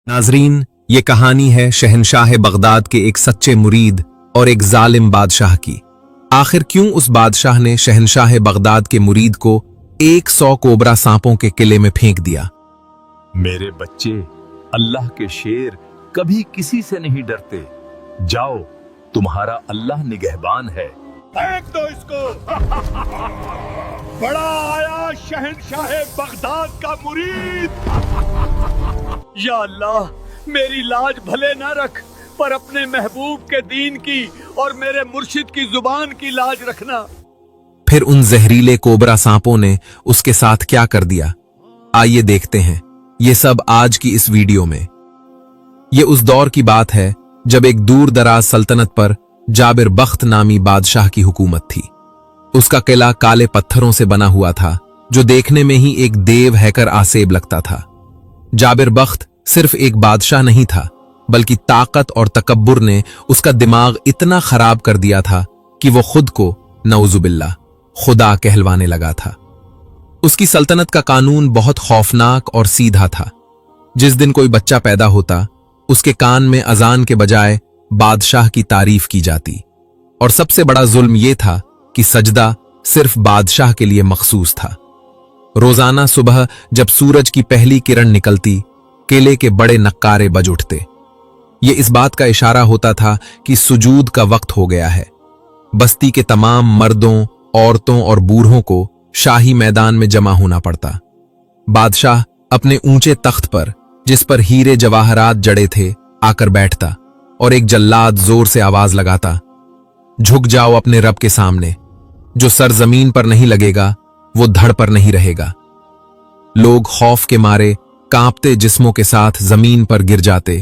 नाजरीन, ये कहानी है शहनशाह बगदाद के एक सच्चे मुरीद और एक जालिम बादशाह की। आखिर क्यों उस बादशाह ने शहनशाह बगदाद के मुरीद को 100 कोबरा सांपों के किले में फेंक दिया। मेरे बच्चे, अल्लाह के शेर कभी किसी से नहीं डरते। जाओ, तुम्हारा अल्लाह निगहबान है। फेंक दो इसको। बड़ा आया शहनशाह बगदाद का मुरीद। या अल्लाह, मेरी लाज भले ना रख, पर अपने महबूब के दीन की और मेरे मुर्शिद की जुबान की लाज रखना। फिर उन जहरीले कोबरा सांपों ने उसके साथ क्या कर दिया, आइए देखते हैं ये सब आज की इस वीडियो में। ये उस दौर की बात है जब एक दूर दराज सल्तनत पर जाबिर बख्त नामी बादशाह की हुकूमत थी। उसका किला काले पत्थरों से बना हुआ था, जो देखने में ही एक देव हैकर आसेब लगता था। जाबिर बख्त सिर्फ एक बादशाह नहीं था, बल्कि ताकत और तकब्बुर ने उसका दिमाग इतना खराब कर दिया था कि वो खुद को नऊजुबिल्लाह खुदा कहलवाने लगा था। उसकी सल्तनत का कानून बहुत खौफनाक और सीधा था। जिस दिन कोई बच्चा पैदा होता, उसके कान में अजान के बजाय बादशाह की तारीफ की जाती। और सबसे बड़ा जुल्म यह था कि सजदा सिर्फ बादशाह के लिए मखसूस था। रोजाना सुबह जब सूरज की पहली किरण निकलती, किले के बड़े नक्कारे बज उठते। ये इस बात का इशारा होता था कि सुजूद का वक्त हो गया है। बस्ती के तमाम मर्दों, औरतों और बूढ़ों को शाही मैदान में जमा होना पड़ता। बादशाह अपने ऊंचे तख्त पर, जिस पर हीरे जवाहरात जड़े थे, आकर बैठता और एक जल्लाद जोर से आवाज लगाता, झुक जाओ अपने रब के सामने। जो सर जमीन पर नहीं लगेगा वो धड़ पर नहीं रहेगा। लोग खौफ के मारे कांपते जिस्मों के साथ जमीन पर गिर जाते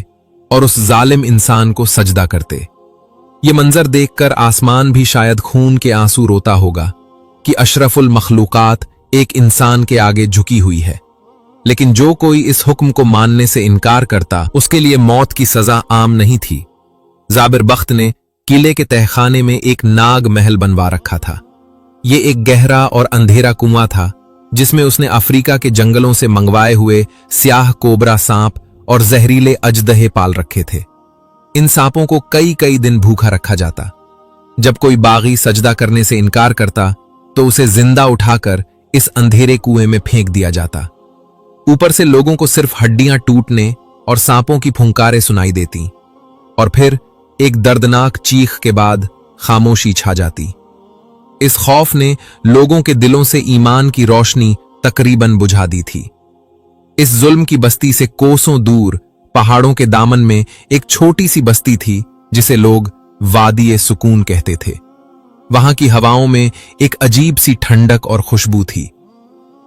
और उस जालिम इंसान को सजदा करते। ये मंजर देखकर आसमान भी शायद खून के आंसू रोता होगा कि अशरफुल मखलूकात एक इंसान के आगे झुकी हुई है। लेकिन जो कोई इस हुक्म को मानने से इनकार करता, उसके लिए मौत की सजा आम नहीं थी। जाबिर बख्त ने किले के तहखाने में एक नाग महल बनवा रखा था। ये एक गहरा और अंधेरा कुआं था, जिसमें उसने अफ्रीका के जंगलों से मंगवाए हुए स्याह कोबरा सांप और जहरीले अजदहे पाल रखे थे। इन सांपों को कई कई दिन भूखा रखा जाता। जब कोई बागी सजदा करने से इनकार करता, तो उसे जिंदा उठाकर इस अंधेरे कुएं में फेंक दिया जाता। ऊपर से लोगों को सिर्फ हड्डियां टूटने और सांपों की फुंकारें सुनाई देती, और फिर एक दर्दनाक चीख के बाद खामोशी छा जाती। इस खौफ ने लोगों के दिलों से ईमान की रोशनी तकरीबन बुझा दी थी। इस जुल्म की बस्ती से कोसों दूर पहाड़ों के दामन में एक छोटी सी बस्ती थी, जिसे लोग वादी सुकून कहते थे। वहां की हवाओं में एक अजीब सी ठंडक और खुशबू थी।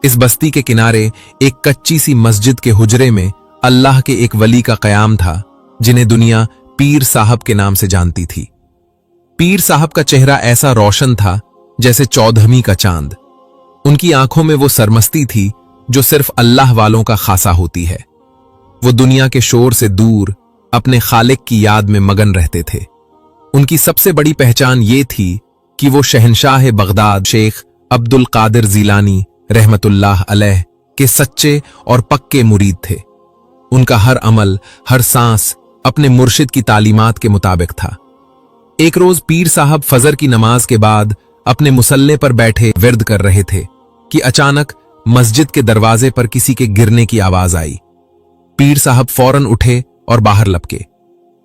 इस बस्ती के किनारे एक कच्ची सी मस्जिद के हुजरे में अल्लाह के एक वली का कयाम था, जिन्हें दुनिया पीर साहब के नाम से जानती थी। पीर साहब का चेहरा ऐसा रोशन था जैसे 14वीं का चांद। उनकी आंखों में वो सरमस्ती थी जो सिर्फ अल्लाह वालों का खासा होती है। वो दुनिया के शोर से दूर अपने खालिक की याद में मगन रहते थे। उनकी सबसे बड़ी पहचान ये थी कि वो शहनशाह बगदाद शेख अब्दुल कादिर जिलानी रहमतुल्लाह अलैह के सच्चे और पक्के मुरीद थे। उनका हर अमल, हर सांस अपने मुर्शिद की तालीमात के मुताबिक था। एक रोज पीर साहब फजर की नमाज के बाद अपने मुसल्ले पर बैठे विर्द कर रहे थे कि अचानक मस्जिद के दरवाजे पर किसी के गिरने की आवाज आई। पीर साहब फौरन उठे और बाहर लपके।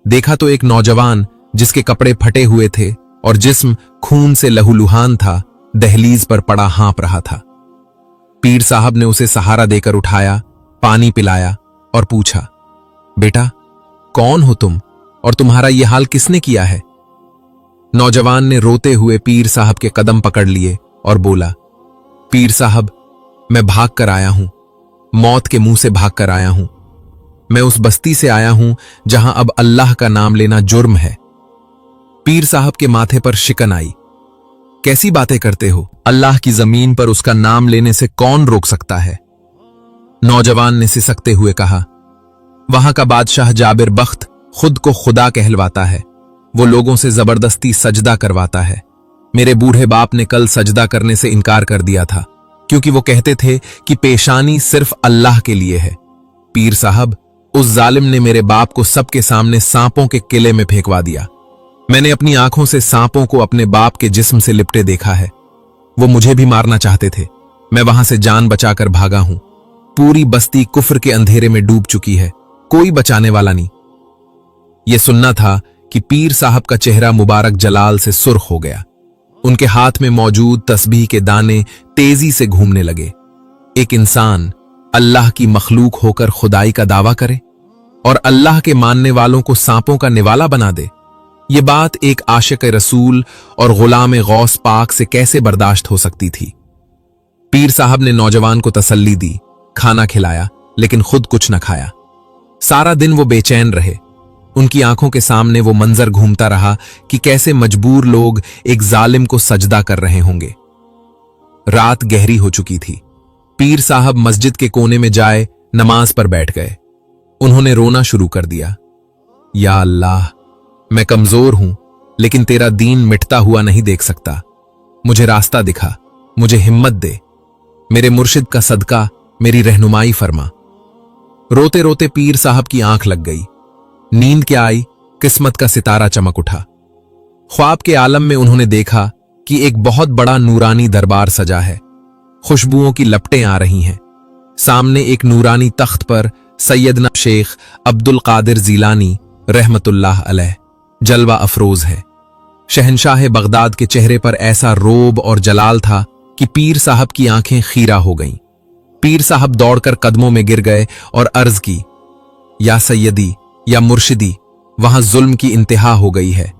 देखा तो एक नौजवान, जिसके कपड़े फटे हुए थे और जिस्म खून से लहूलुहान था, दहलीज पर पड़ा हाँप रहा था। पीर साहब ने उसे सहारा देकर उठाया, पानी पिलाया और पूछा, बेटा कौन हो तुम और तुम्हारा यह हाल किसने किया है? नौजवान ने रोते हुए पीर साहब के कदम पकड़ लिए और बोला, पीर साहब, मैं भाग कर आया हूं, मौत के मुंह से भाग कर आया हूं। मैं उस बस्ती से आया हूं जहां अब अल्लाह का नाम लेना जुर्म है। पीर साहब के माथे पर शिकन आई। कैसी बातें करते हो? अल्लाह की जमीन पर उसका नाम लेने से कौन रोक सकता है? नौजवान ने सिसकते हुए कहा, वहां का बादशाह जाबिर बख्त खुद को खुदा कहलवाता है। वो लोगों से जबरदस्ती सजदा करवाता है। मेरे बूढ़े बाप ने कल सजदा करने से इनकार कर दिया था, क्योंकि वो कहते थे कि पेशानी सिर्फ अल्लाह के लिए है। पीर साहब, उस जालिम ने मेरे बाप को सबके सामने सांपों के किले में फेंकवा दिया। मैंने अपनी आंखों से सांपों को अपने बाप के जिस्म से लिपटे देखा है। वो मुझे भी मारना चाहते थे। मैं वहां से जान बचाकर भागा हूं। पूरी बस्ती कुफ्र के अंधेरे में डूब चुकी है, कोई बचाने वाला नहीं। यह सुनना था कि पीर साहब का चेहरा मुबारक जलाल से सुर्ख हो गया। उनके हाथ में मौजूद तस्बीह के दाने तेजी से घूमने लगे। एक इंसान अल्लाह की मखलूक होकर खुदाई का दावा करे और अल्लाह के मानने वालों को सांपों का निवाला बना दे, ये बात एक आशिक रसूल और गुलाम गौस पाक से कैसे बर्दाश्त हो सकती थी। पीर साहब ने नौजवान को तसल्ली दी, खाना खिलाया, लेकिन खुद कुछ न खाया। सारा दिन वो बेचैन रहे। उनकी आंखों के सामने वो मंजर घूमता रहा कि कैसे मजबूर लोग एक जालिम को सजदा कर रहे होंगे। रात गहरी हो चुकी थी। पीर साहब मस्जिद के कोने में जाए नमाज पर बैठ गए। उन्होंने रोना शुरू कर दिया। या अल्लाह, मैं कमजोर हूं, लेकिन तेरा दीन मिटता हुआ नहीं देख सकता। मुझे रास्ता दिखा, मुझे हिम्मत दे। मेरे मुर्शिद का सदका मेरी रहनुमाई फरमा। रोते रोते पीर साहब की आंख लग गई। नींद क्या आई, किस्मत का सितारा चमक उठा। ख्वाब के आलम में उन्होंने देखा कि एक बहुत बड़ा नूरानी दरबार सजा है। खुशबुओं की लपटें आ रही हैं। सामने एक नूरानी तख्त पर सैयदना शेख अब्दुल कादिर जीलानी रहमतुल्लाह अलैह जलवा अफरोज है। शहनशाह बगदाद के चेहरे पर ऐसा रोब और जलाल था कि पीर साहब की आंखें खीरा हो गईं। पीर साहब दौड़कर कदमों में गिर गए और अर्ज की, या सैयदी, या मुर्शिदी, वहां जुल्म की इंतहा हो गई है।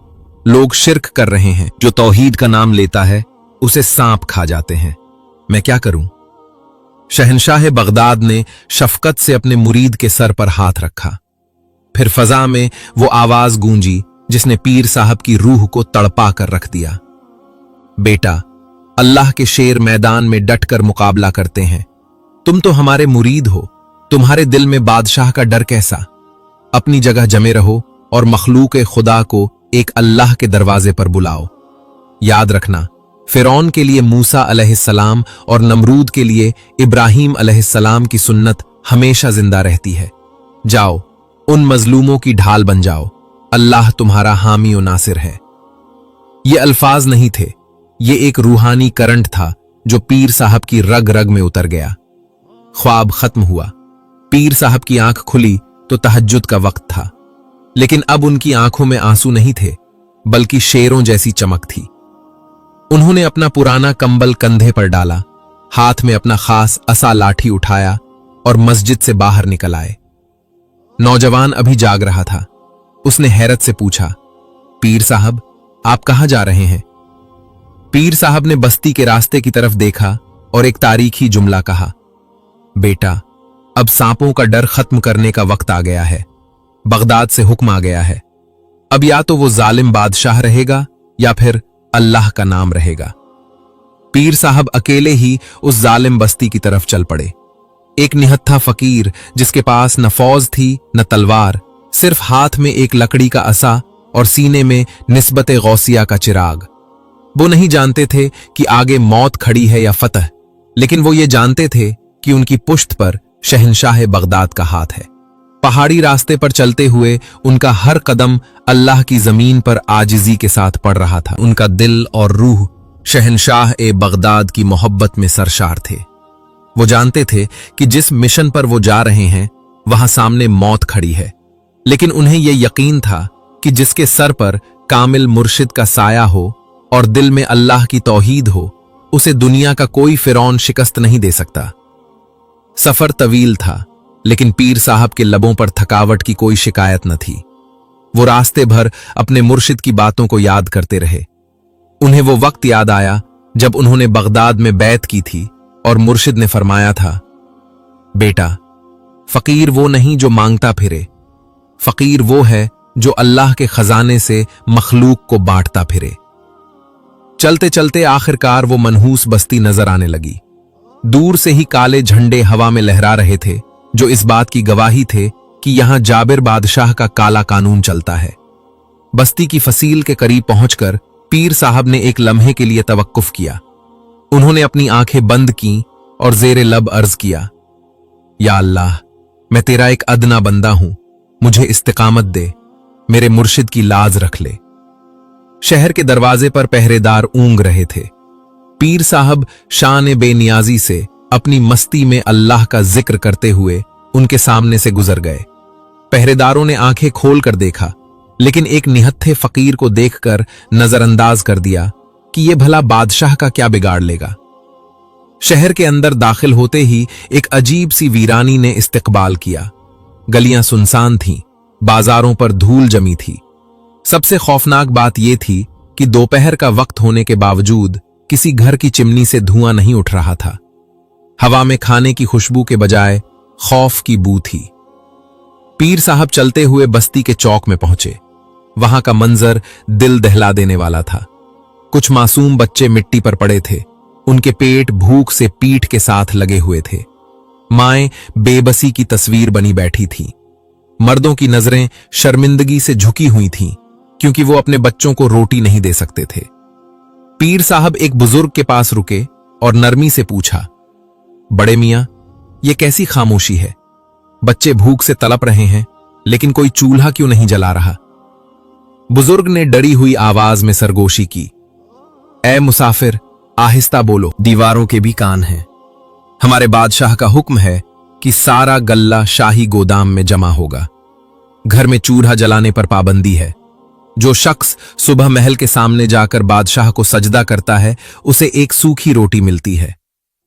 लोग शिर्क कर रहे हैं। जो तौहीद का नाम लेता है उसे सांप खा जाते हैं। मैं क्या करूं? शहनशाह बगदाद ने शफकत से अपने मुरीद के सर पर हाथ रखा। फिर फजा में वो आवाज गूंजी जिसने पीर साहब की रूह को तड़पा कर रख दिया। बेटा, अल्लाह के शेर मैदान में डटकर मुकाबला करते हैं। तुम तो हमारे मुरीद हो, तुम्हारे दिल में बादशाह का डर कैसा? अपनी जगह जमे रहो और मखलूक खुदा को एक अल्लाह के दरवाजे पर बुलाओ। याद रखना, फिरौन के लिए मूसा अलैहिस्सलाम और नमरूद के लिए इब्राहीम अलैहिस्सलाम की सुन्नत हमेशा जिंदा रहती है। जाओ, उन मजलूमों की ढाल बन जाओ। अल्लाह तुम्हारा हामी और नासिर है। ये अल्फाज नहीं थे, ये एक रूहानी करंट था जो पीर साहब की रग रग में उतर गया। ख्वाब खत्म हुआ। पीर साहब की आंख खुली तो तहज्जुद का वक्त था, लेकिन अब उनकी आंखों में आंसू नहीं थे, बल्कि शेरों जैसी चमक थी। उन्होंने अपना पुराना कंबल कंधे पर डाला, हाथ में अपना खास असा लाठी उठाया और मस्जिद से बाहर निकल आए। नौजवान अभी जाग रहा था। उसने हैरत से पूछा, पीर साहब, आप कहां जा रहे हैं? पीर साहब ने बस्ती के रास्ते की तरफ देखा और एक तारीखी जुमला कहा, बेटा, अब सांपों का डर खत्म करने का वक्त आ गया है। बगदाद से हुक्म आ गया है। अब या तो वो जालिम बादशाह रहेगा या फिर अल्लाह का नाम रहेगा। पीर साहब अकेले ही उस जालिम बस्ती की तरफ चल पड़े। एक निहत्था फकीर जिसके पास न फौज थी न तलवार, सिर्फ हाथ में एक लकड़ी का असा और सीने में निस्बत गौसिया का चिराग। वो नहीं जानते थे कि आगे मौत खड़ी है या फतह, लेकिन वो ये जानते थे कि उनकी पुश्त पर शहनशाह बगदाद का हाथ है। पहाड़ी रास्ते पर चलते हुए उनका हर कदम अल्लाह की जमीन पर आजिजी के साथ पड़ रहा था। उनका दिल और रूह शहनशाह ए बगदाद की मोहब्बत में सरशार थे। वो जानते थे कि जिस मिशन पर वो जा रहे हैं वहां सामने मौत खड़ी है, लेकिन उन्हें यह यकीन था कि जिसके सर पर कामिल मुर्शिद का साया हो और दिल में अल्लाह की तौहीद हो, उसे दुनिया का कोई फिरौन शिकस्त नहीं दे सकता। सफर तवील था, लेकिन पीर साहब के लबों पर थकावट की कोई शिकायत न थी। वो रास्ते भर अपने मुर्शिद की बातों को याद करते रहे। उन्हें वो वक्त याद आया जब उन्होंने बगदाद में बैत की थी और मुर्शिद ने फरमाया था, बेटा, फकीर वो नहीं जो मांगता फिरे, फकीर वो है जो अल्लाह के खजाने से मखलूक को बांटता फिरे। चलते चलते आखिरकार वो मनहूस बस्ती नजर आने लगी। दूर से ही काले झंडे हवा में लहरा रहे थे, जो इस बात की गवाही थे कि यहां जाबिर बादशाह का काला कानून चलता है। बस्ती की फसील के करीब पहुंचकर पीर साहब ने एक लम्हे के लिए तवक्कुफ किया। उन्होंने अपनी आंखें बंद की और जेरे लब अर्ज किया, या अल्लाह, मैं तेरा एक अदना बंदा हूं, मुझे इस्तिकामत दे, मेरे मुर्शिद की लाज रख ले। शहर के दरवाजे पर पहरेदार ऊंग रहे थे। पीर साहब शान बेनियाजी से अपनी मस्ती में अल्लाह का जिक्र करते हुए उनके सामने से गुजर गए। पहरेदारों ने आंखें खोल कर देखा, लेकिन एक निहत्थे फकीर को देखकर नजरअंदाज कर दिया कि यह भला बादशाह का क्या बिगाड़ लेगा। शहर के अंदर दाखिल होते ही एक अजीब सी वीरानी ने इस्तकबाल किया। गलियां सुनसान थीं, बाजारों पर धूल जमी थी। सबसे खौफनाक बात यह थी कि दोपहर का वक्त होने के बावजूद किसी घर की चिमनी से धुआं नहीं उठ रहा था। हवा में खाने की खुशबू के बजाय खौफ की बू थी। पीर साहब चलते हुए बस्ती के चौक में पहुंचे। वहां का मंजर दिल दहला देने वाला था। कुछ मासूम बच्चे मिट्टी पर पड़े थे, उनके पेट भूख से पीठ के साथ लगे हुए थे। माएं बेबसी की तस्वीर बनी बैठी थीं। मर्दों की नजरें शर्मिंदगी से झुकी हुई थीं, क्योंकि वो अपने बच्चों को रोटी नहीं दे सकते थे। पीर साहब एक बुजुर्ग के पास रुके और नरमी से पूछा, बड़े मियां, ये कैसी खामोशी है? बच्चे भूख से तड़प रहे हैं, लेकिन कोई चूल्हा क्यों नहीं जला रहा? बुजुर्ग ने डरी हुई आवाज में सरगोशी की, ऐ मुसाफिर, आहिस्ता बोलो, दीवारों के भी कान हैं। हमारे बादशाह का हुक्म है कि सारा गल्ला शाही गोदाम में जमा होगा। घर में चूल्हा जलाने पर पाबंदी है। जो शख्स सुबह महल के सामने जाकर बादशाह को सजदा करता है, उसे एक सूखी रोटी मिलती है।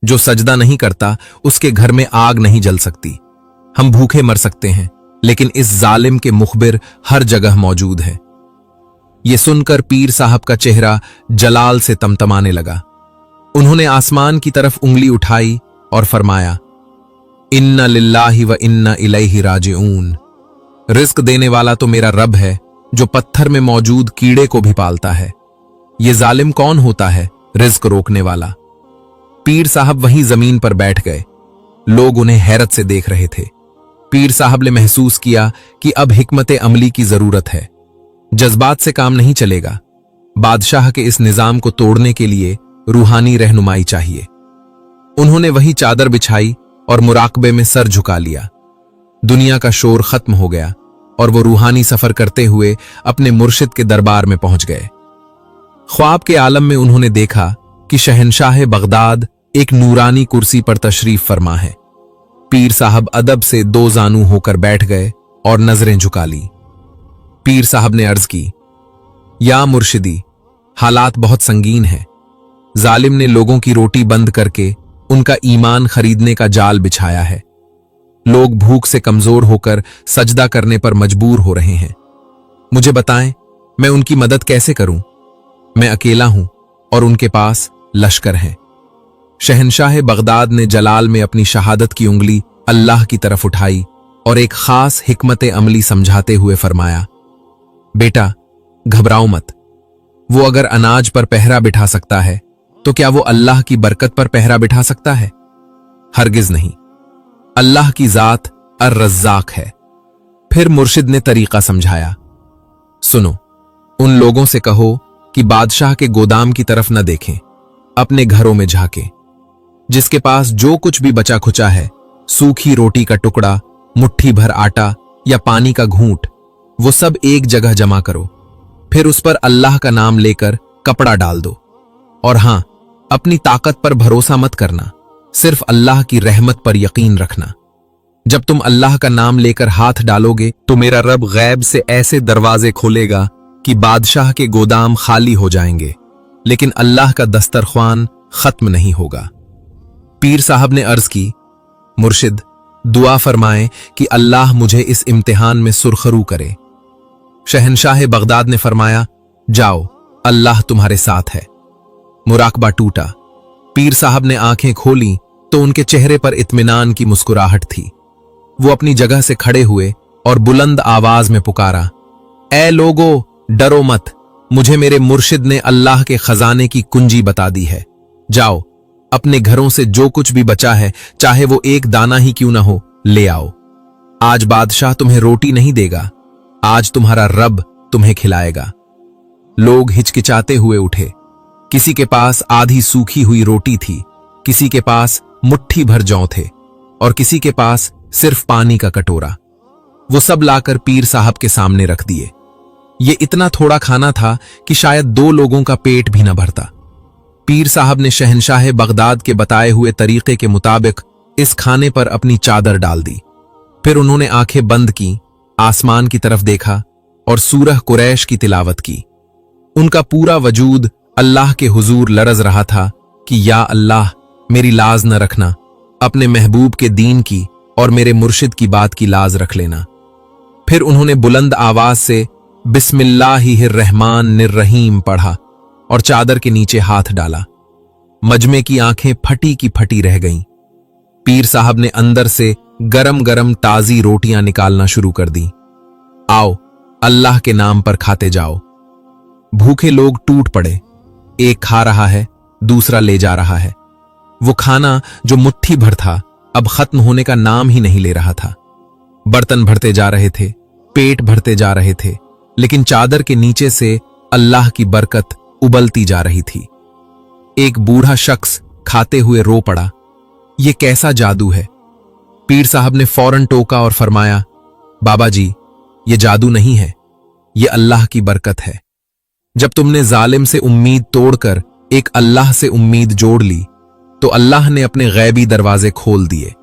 जो सजदा नहीं करता, उसके घर में आग नहीं जल सकती। हम भूखे मर सकते हैं, लेकिन इस जालिम के मुखबिर हर जगह मौजूद है। यह सुनकर पीर साहब का चेहरा जलाल से तमतमाने लगा। उन्होंने आसमान की तरफ उंगली उठाई और फरमाया, इन्ना लिल्लाहि व इन्ना इलैहि राजिऊन। रिस्क देने वाला तो मेरा रब है, जो पत्थर में मौजूद कीड़े को भी पालता है। ये जालिम कौन होता है, रिस्क रोकने वाला? पीर साहब वहीं जमीन पर बैठ गए। लोग उन्हें हैरत से देख रहे थे। पीर साहब ने महसूस किया कि अब हिकमत अमली की जरूरत है। जज्बात से काम नहीं चलेगा। बादशाह के इस निजाम को तोड़ने के लिए रूहानी रहनुमाई चाहिए। उन्होंने वही चादर बिछाई और मुराकबे में सर झुका लिया। दुनिया का शोर खत्म हो गया और वो रूहानी सफर करते हुए अपने मुर्शिद के दरबार में पहुंच गए। ख्वाब के आलम में उन्होंने देखा कि शहंशाह बगदाद एक नूरानी कुर्सी पर तशरीफ फरमा है। पीर साहब अदब से दो जानू होकर बैठ गए और नजरें झुका ली। पीर साहब ने अर्ज की, या मुर्शिदी, हालात बहुत संगीन है। जालिम ने लोगों की रोटी बंद करके उनका ईमान खरीदने का जाल बिछाया है। लोग भूख से कमजोर होकर सजदा करने पर मजबूर हो रहे हैं। मुझे बताएं, मैं उनकी मदद कैसे करूं? मैं अकेला हूं और उनके पास लश्कर है। शहंशाह बगदाद ने जलाल में अपनी शहादत की उंगली अल्लाह की तरफ उठाई और एक खास हिकमत अमली समझाते हुए फरमाया, बेटा, घबराओ मत। वो अगर अनाज पर पहरा बिठा सकता है, तो क्या वो अल्लाह की बरकत पर पहरा बिठा सकता है? हरगिज नहीं। अल्लाह की जात अर रज़्ज़ाक है। फिर मुर्शिद ने तरीका समझाया, सुनो, उन लोगों से कहो कि बादशाह के गोदाम की तरफ न देखें, अपने घरों में झांकें। जिसके पास जो कुछ भी बचा खुचा है, सूखी रोटी का टुकड़ा, मुट्ठी भर आटा या पानी का घूंट, वो सब एक जगह जमा करो। फिर उस पर अल्लाह का नाम लेकर कपड़ा डाल दो। और हां, अपनी ताकत पर भरोसा मत करना, सिर्फ अल्लाह की रहमत पर यकीन रखना। जब तुम अल्लाह का नाम लेकर हाथ डालोगे, तो मेरा रब गैब से ऐसे दरवाजे खोलेगा कि बादशाह के गोदाम खाली हो जाएंगे, लेकिन अल्लाह का दस्तरख्वान खत्म नहीं होगा। पीर साहब ने अर्ज की, मुर्शिद, दुआ फरमाएं कि अल्लाह मुझे इस इम्तिहान में सुरखरू करे। शहंशाह बगदाद ने फरमाया, जाओ, अल्लाह तुम्हारे साथ है। मुराकबा टूटा। पीर साहब ने आंखें खोली तो उनके चेहरे पर इत्मीनान की मुस्कुराहट थी। वो अपनी जगह से खड़े हुए और बुलंद आवाज में पुकारा, ऐ लोगो, डरो मत, मुझे मेरे मुर्शिद ने अल्लाह के खजाने की कुंजी बता दी है। जाओ, अपने घरों से जो कुछ भी बचा है, चाहे वो एक दाना ही क्यों ना हो, ले आओ। आज बादशाह तुम्हें रोटी नहीं देगा, आज तुम्हारा रब तुम्हें खिलाएगा। लोग हिचकिचाते हुए उठे। किसी के पास आधी सूखी हुई रोटी थी, किसी के पास मुट्ठी भर जौ थे और किसी के पास सिर्फ पानी का कटोरा। वो सब लाकर पीर साहब के सामने रख दिए। ये इतना थोड़ा खाना था कि शायद 2 लोगों का पेट भी न भरता। पीर साहब ने शहंशाह बगदाद के बताए हुए तरीके के मुताबिक इस खाने पर अपनी चादर डाल दी। फिर उन्होंने आंखें बंद की, आसमान की तरफ देखा और सूरह कुरैश की तिलावत की। उनका पूरा वजूद अल्लाह के हुजूर लरज रहा था कि या अल्लाह, मेरी लाज न रखना, अपने महबूब के दीन की और मेरे मुर्शिद की बात की लाज रख लेना। फिर उन्होंने बुलंद आवाज से बिस्मिल्लाहिर्रहमानिर्रहीम पढ़ा और चादर के नीचे हाथ डाला। मजमे की आंखें फटी की फटी रह गईं। पीर साहब ने अंदर से गरम गरम ताजी रोटियां निकालना शुरू कर दी। आओ, अल्लाह के नाम पर खाते जाओ। भूखे लोग टूट पड़े। एक खा रहा है, दूसरा ले जा रहा है। वो खाना जो मुट्ठी भर था अब खत्म होने का नाम ही नहीं ले रहा था। बर्तन भरते जा रहे थे, पेट भरते जा रहे थे, लेकिन चादर के नीचे से अल्लाह की बरकत उबलती जा रही थी। एक बूढ़ा शख्स खाते हुए रो पड़ा। ये कैसा जादू है? पीर साहब ने फौरन टोका और फरमाया, बाबा जी, ये जादू नहीं है, ये अल्लाह की बरकत है। जब तुमने जालिम से उम्मीद तोड़कर एक अल्लाह से उम्मीद जोड़ ली तो अल्लाह ने अपने गैबी दरवाजे खोल दिए।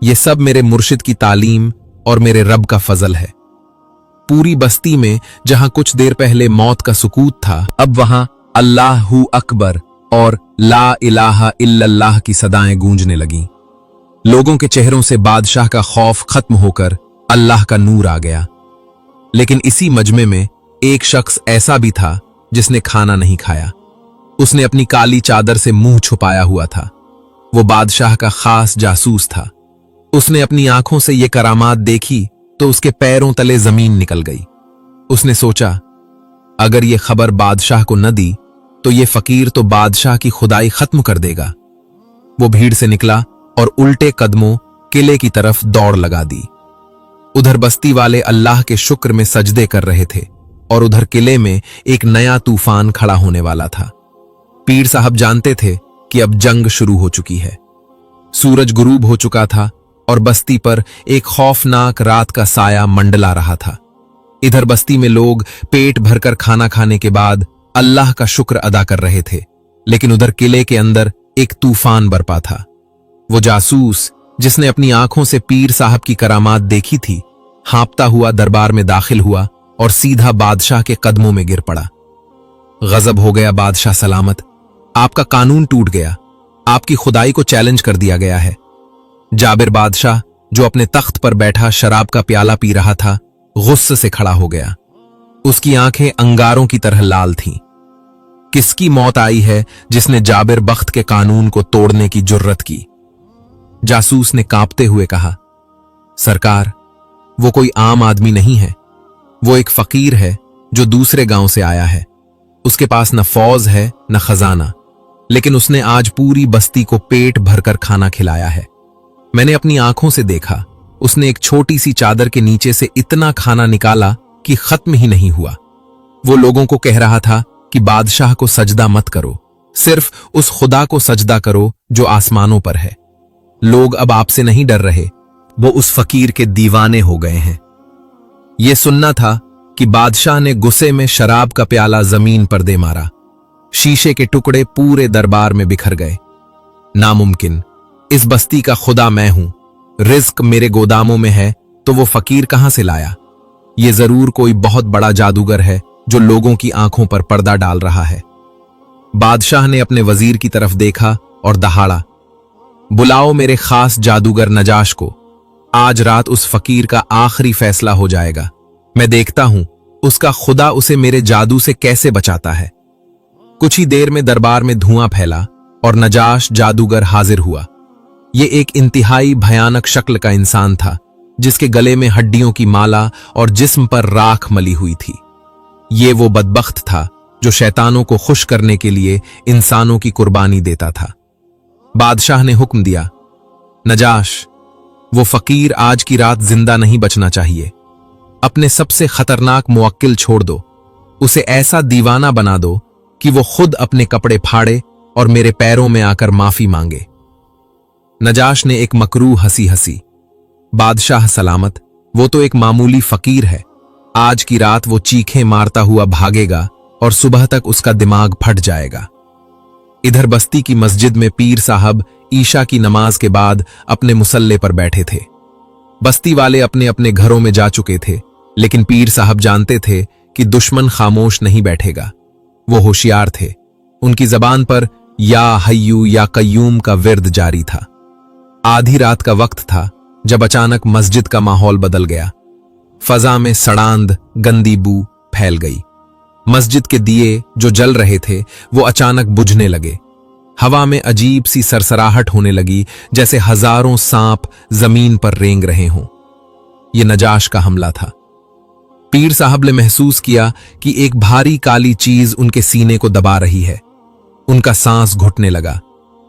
ये सब मेरे मुर्शिद की तालीम और मेरे रब का फजल है। पूरी बस्ती में जहां कुछ देर पहले मौत का सुकूत था, अब वहां अल्लाहू अकबर और ला इलाहा इल्लल्लाह की सदाएं गूंजने लगीं। लोगों के चेहरों से बादशाह का खौफ खत्म होकर अल्लाह का नूर आ गया। लेकिन इसी मजमे में एक शख्स ऐसा भी था जिसने खाना नहीं खाया। उसने अपनी काली चादर से मुंह छुपाया हुआ था। वो बादशाह का खास जासूस था। उसने अपनी आंखों से ये करामात देखी तो उसके पैरों तले जमीन निकल गई। उसने सोचा, अगर ये खबर बादशाह को न दी तो ये फकीर तो बादशाह की खुदाई खत्म कर देगा। वो भीड़ से निकला और उल्टे कदमों किले की तरफ दौड़ लगा दी। उधर बस्ती वाले अल्लाह के शुक्र में सजदे कर रहे थे और उधर किले में एक नया तूफान खड़ा होने वाला था। पीर साहब जानते थे कि अब जंग शुरू हो चुकी है। सूरज गुरूब हो चुका था और बस्ती पर एक खौफनाक रात का साया मंडला रहा था। इधर बस्ती में लोग पेट भरकर खाना खाने के बाद अल्लाह का शुक्र अदा कर रहे थे, लेकिन उधर किले के अंदर एक तूफान बरपा था। वो जासूस जिसने अपनी आंखों से पीर साहब की करामात देखी थी, हाँपता हुआ दरबार में दाखिल हुआ और सीधा बादशाह के कदमों में गिर पड़ा। गजब हो गया बादशाह सलामत, आपका कानून टूट गया, आपकी खुदाई को चैलेंज कर दिया गया है। जाबिर बादशाह जो अपने तख्त पर बैठा शराब का प्याला पी रहा था, गुस्से से खड़ा हो गया। उसकी आंखें अंगारों की तरह लाल थीं। किसकी मौत आई है जिसने जाबिर बख्त के कानून को तोड़ने की जुर्रत की? जासूस ने कांपते हुए कहा, सरकार, वो कोई आम आदमी नहीं है। वो एक फकीर है जो दूसरे गांव से आया है। उसके पास न फौज है न खजाना, लेकिन उसने आज पूरी बस्ती को पेट भरकर खाना खिलाया है। मैंने अपनी आंखों से देखा, उसने एक छोटी सी चादर के नीचे से इतना खाना निकाला कि खत्म ही नहीं हुआ। वो लोगों को कह रहा था कि बादशाह को सजदा मत करो, सिर्फ उस खुदा को सजदा करो जो आसमानों पर है। लोग अब आपसे नहीं डर रहे, वो उस फकीर के दीवाने हो गए हैं। ये सुनना था कि बादशाह ने गुस्से में शराब का प्याला जमीन पर दे मारा। शीशे के टुकड़े पूरे दरबार में बिखर गए। नामुमकिन, इस बस्ती का खुदा मैं हूं। रिज्क मेरे गोदामों में है तो वो फकीर कहां से लाया? ये जरूर कोई बहुत बड़ा जादूगर है जो लोगों की आंखों पर पर्दा डाल रहा है। बादशाह ने अपने वजीर की तरफ देखा और दहाड़ा, बुलाओ मेरे खास जादूगर नजाश को। आज रात उस फकीर का आखिरी फैसला हो जाएगा। मैं देखता हूं उसका खुदा उसे मेरे जादू से कैसे बचाता है। कुछ ही देर में दरबार में धुआं फैला और नजाश जादूगर हाजिर हुआ। ये एक इंतहाई भयानक शक्ल का इंसान था जिसके गले में हड्डियों की माला और जिस्म पर राख मली हुई थी। ये वो बदबख्त था जो शैतानों को खुश करने के लिए इंसानों की कुर्बानी देता था। बादशाह ने हुक्म दिया, नजाश, वो फकीर आज की रात जिंदा नहीं बचना चाहिए। अपने सबसे खतरनाक मुवक्किल छोड़ दो, उसे ऐसा दीवाना बना दो कि वो खुद अपने कपड़े फाड़े और मेरे पैरों में आकर माफी मांगे। नजाश ने एक मकरूह हंसी हंसी। बादशाह सलामत, वो तो एक मामूली फकीर है। आज की रात वो चीखें मारता हुआ भागेगा और सुबह तक उसका दिमाग फट जाएगा। इधर बस्ती की मस्जिद में पीर साहब ईशा की नमाज के बाद अपने मुसल्ले पर बैठे थे। बस्ती वाले अपने अपने घरों में जा चुके थे, लेकिन पीर साहब जानते थे कि दुश्मन खामोश नहीं बैठेगा। वो होशियार थे। उनकी जबान पर या हय्यू या कय्यूम का विर्द जारी था। आधी रात का वक्त था जब अचानक मस्जिद का माहौल बदल गया। फजा में सड़ांध गंदी बू फैल गई। मस्जिद के दिए जो जल रहे थे वो अचानक बुझने लगे। हवा में अजीब सी सरसराहट होने लगी, जैसे हजारों सांप जमीन पर रेंग रहे हों। ये नजाश का हमला था। पीर साहब ने महसूस किया कि एक भारी काली चीज उनके सीने को दबा रही है। उनका सांस घुटने लगा।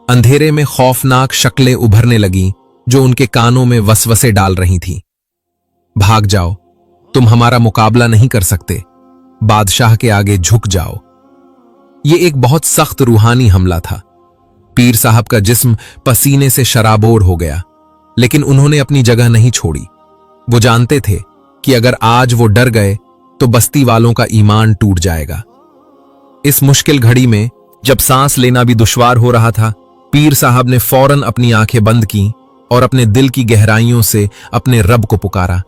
अंधेरे में खौफनाक शक्लें उभरने लगीं जो उनके कानों में वसवसे डाल रही थीं। भाग जाओ, तुम हमारा मुकाबला नहीं कर सकते। बादशाह के आगे झुक जाओ। ये एक बहुत सख्त रूहानी हमला था। पीर साहब का जिस्म पसीने से शराबोर हो गया, लेकिन उन्होंने अपनी जगह नहीं छोड़ी। वो जानते थे कि अगर आज वो डर गए तो बस्ती वालों का ईमान टूट जाएगा। इस मुश्किल घड़ी में जब सांस लेना भी दुश्वार हो रहा था, पीर साहब ने फौरन अपनी आंखें बंद की और अपने दिल की गहराइयों से अपने रब को पुकारा,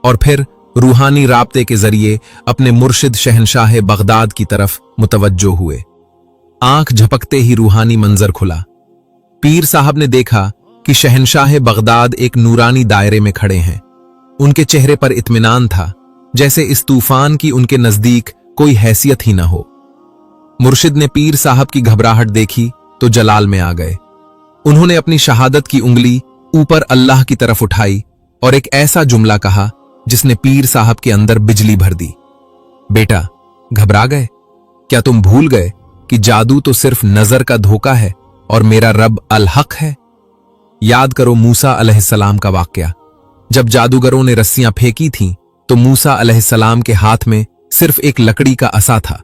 और फिर रूहानी राब्ते के जरिए अपने मुर्शिद शहनशाह बगदाद की तरफ मुतवज्जो हुए। आंख झपकते ही रूहानी मंजर खुला। पीर साहब ने देखा कि शहनशाह बगदाद एक नूरानी दायरे में खड़े हैं। उनके चेहरे पर इत्मीनान था, जैसे इस तूफान की उनके नजदीक कोई हैसियत ही न हो। मुर्शिद ने पीर साहब की घबराहट देखी तो जलाल में आ गए। उन्होंने अपनी शहादत की उंगली ऊपर अल्लाह की तरफ उठाई और एक ऐसा जुमला कहा जिसने पीर साहब के अंदर बिजली भर दी। बेटा, घबरा गए? क्या तुम भूल गए कि जादू तो सिर्फ नजर का धोखा है और मेरा रब अल हक है? याद करो मूसा अलैहिस्सलाम का वाकया। जब जादूगरों ने रस्सियां फेंकी थीं तो मूसा अलैहिस्सलाम के हाथ में सिर्फ एक लकड़ी का असा था,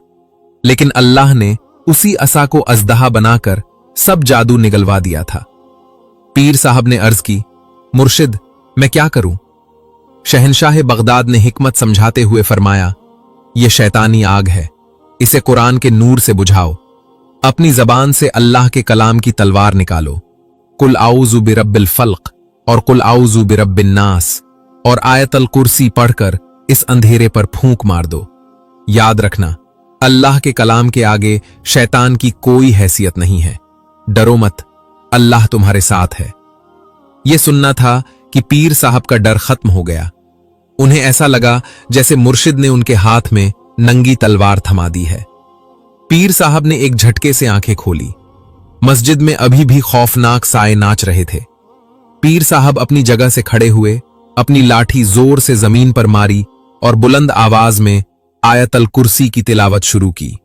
लेकिन अल्लाह ने उसी असा को अजदहा बनाकर सब जादू निगलवा दिया था। पीर साहब ने अर्ज की, मुर्शिद, मैं क्या करूं? शहनशाह बगदाद ने हिकमत समझाते हुए फरमाया, यह शैतानी आग है, इसे कुरान के नूर से बुझाओ। अपनी जबान से अल्लाह के कलाम की तलवार निकालो। कुल आऊज़ु बिरब्बिल फल्क और कुल आऊज़ु बिरब्बिन नास और आयतल कुर्सी पढ़कर इस अंधेरे पर फूंक मार दो। याद रखना, अल्लाह के कलाम के आगे शैतान की कोई हैसियत नहीं है। डरो मत, अल्लाह तुम्हारे साथ है। यह सुनना था कि पीर साहब का डर खत्म हो गया। उन्हें ऐसा लगा जैसे मुर्शिद ने उनके हाथ में नंगी तलवार थमा दी है। पीर साहब ने एक झटके से आंखें खोली। मस्जिद में अभी भी खौफनाक साए नाच रहे थे। पीर साहब अपनी जगह से खड़े हुए, अपनी लाठी जोर से जमीन पर मारी और बुलंद आवाज में आयतल कुर्सी की तिलावत शुरू की।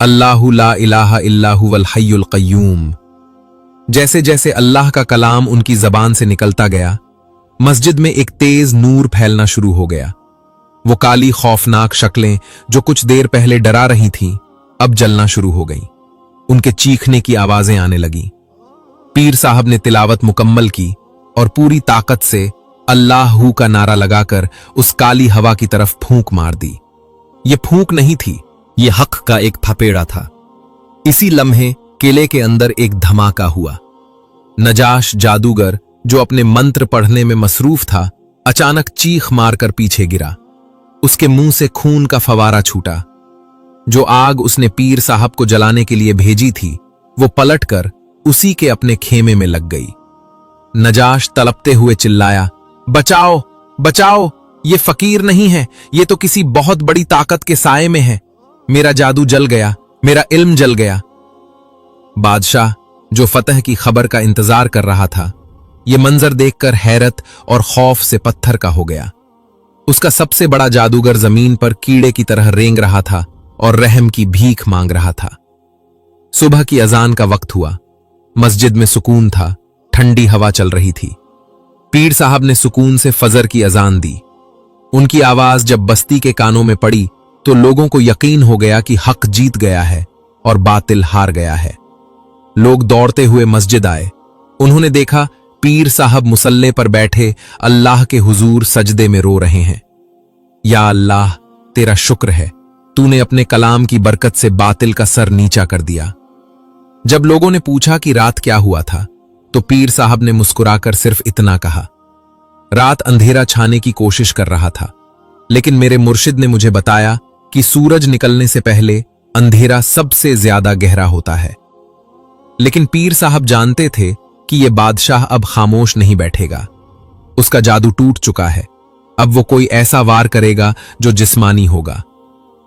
अल्लाहु ला इलाहा इल्ला हुवल हय्युल कय्यूम। जैसे जैसे अल्लाह का कलाम उनकी जबान से निकलता गया, मस्जिद में एक तेज नूर फैलना शुरू हो गया। वो काली खौफनाक शक्लें जो कुछ देर पहले डरा रही थीं, अब जलना शुरू हो गईं। उनके चीखने की आवाजें आने लगीं। पीर साहब ने तिलावत मुकम्मल की और पूरी ताकत से अल्लाहू का नारा लगाकर उस काली हवा की तरफ फूंक मार दी। ये फूंक नहीं थी, ये हक का एक फपेड़ा था। इसी लम्हे किले के अंदर एक धमाका हुआ। नजाश जादूगर, जो अपने मंत्र पढ़ने में मसरूफ था, अचानक चीख मारकर पीछे गिरा। उसके मुंह से खून का फवारा छूटा। जो आग उसने पीर साहब को जलाने के लिए भेजी थी, वो पलटकर उसी के अपने खेमे में लग गई। नजाश तड़पते हुए चिल्लाया, बचाओ, बचाओ, ये फकीर नहीं है, ये तो किसी बहुत बड़ी ताकत के साए में है। मेरा जादू जल गया, मेरा इल्म जल गया। बादशाह, जो फतह की खबर का इंतजार कर रहा था, ये मंजर देखकर हैरत और खौफ से पत्थर का हो गया। उसका सबसे बड़ा जादूगर जमीन पर कीड़े की तरह रेंग रहा था और रहम की भीख मांग रहा था। सुबह की अजान का वक्त हुआ। मस्जिद में सुकून था, ठंडी हवा चल रही थी। पीर साहब ने सुकून से फजर की अजान दी। उनकी आवाज जब बस्ती के कानों में पड़ी तो लोगों को यकीन हो गया कि हक जीत गया है और बातिल हार गया है। लोग दौड़ते हुए मस्जिद आए। उन्होंने देखा पीर साहब मुसल्ले पर बैठे अल्लाह के हुजूर सजदे में रो रहे हैं। या अल्लाह, तेरा शुक्र है, तूने अपने कलाम की बरकत से बातिल का सर नीचा कर दिया। जब लोगों ने पूछा कि रात क्या हुआ था, तो पीर साहब ने मुस्कुराकर सिर्फ इतना कहा, रात अंधेरा छाने की कोशिश कर रहा था, लेकिन मेरे मुर्शिद ने मुझे बताया कि सूरज निकलने से पहले अंधेरा सबसे ज्यादा गहरा होता है। लेकिन पीर साहब जानते थे कि यह बादशाह अब खामोश नहीं बैठेगा। उसका जादू टूट चुका है। अब वो कोई ऐसा वार करेगा जो जिस्मानी होगा,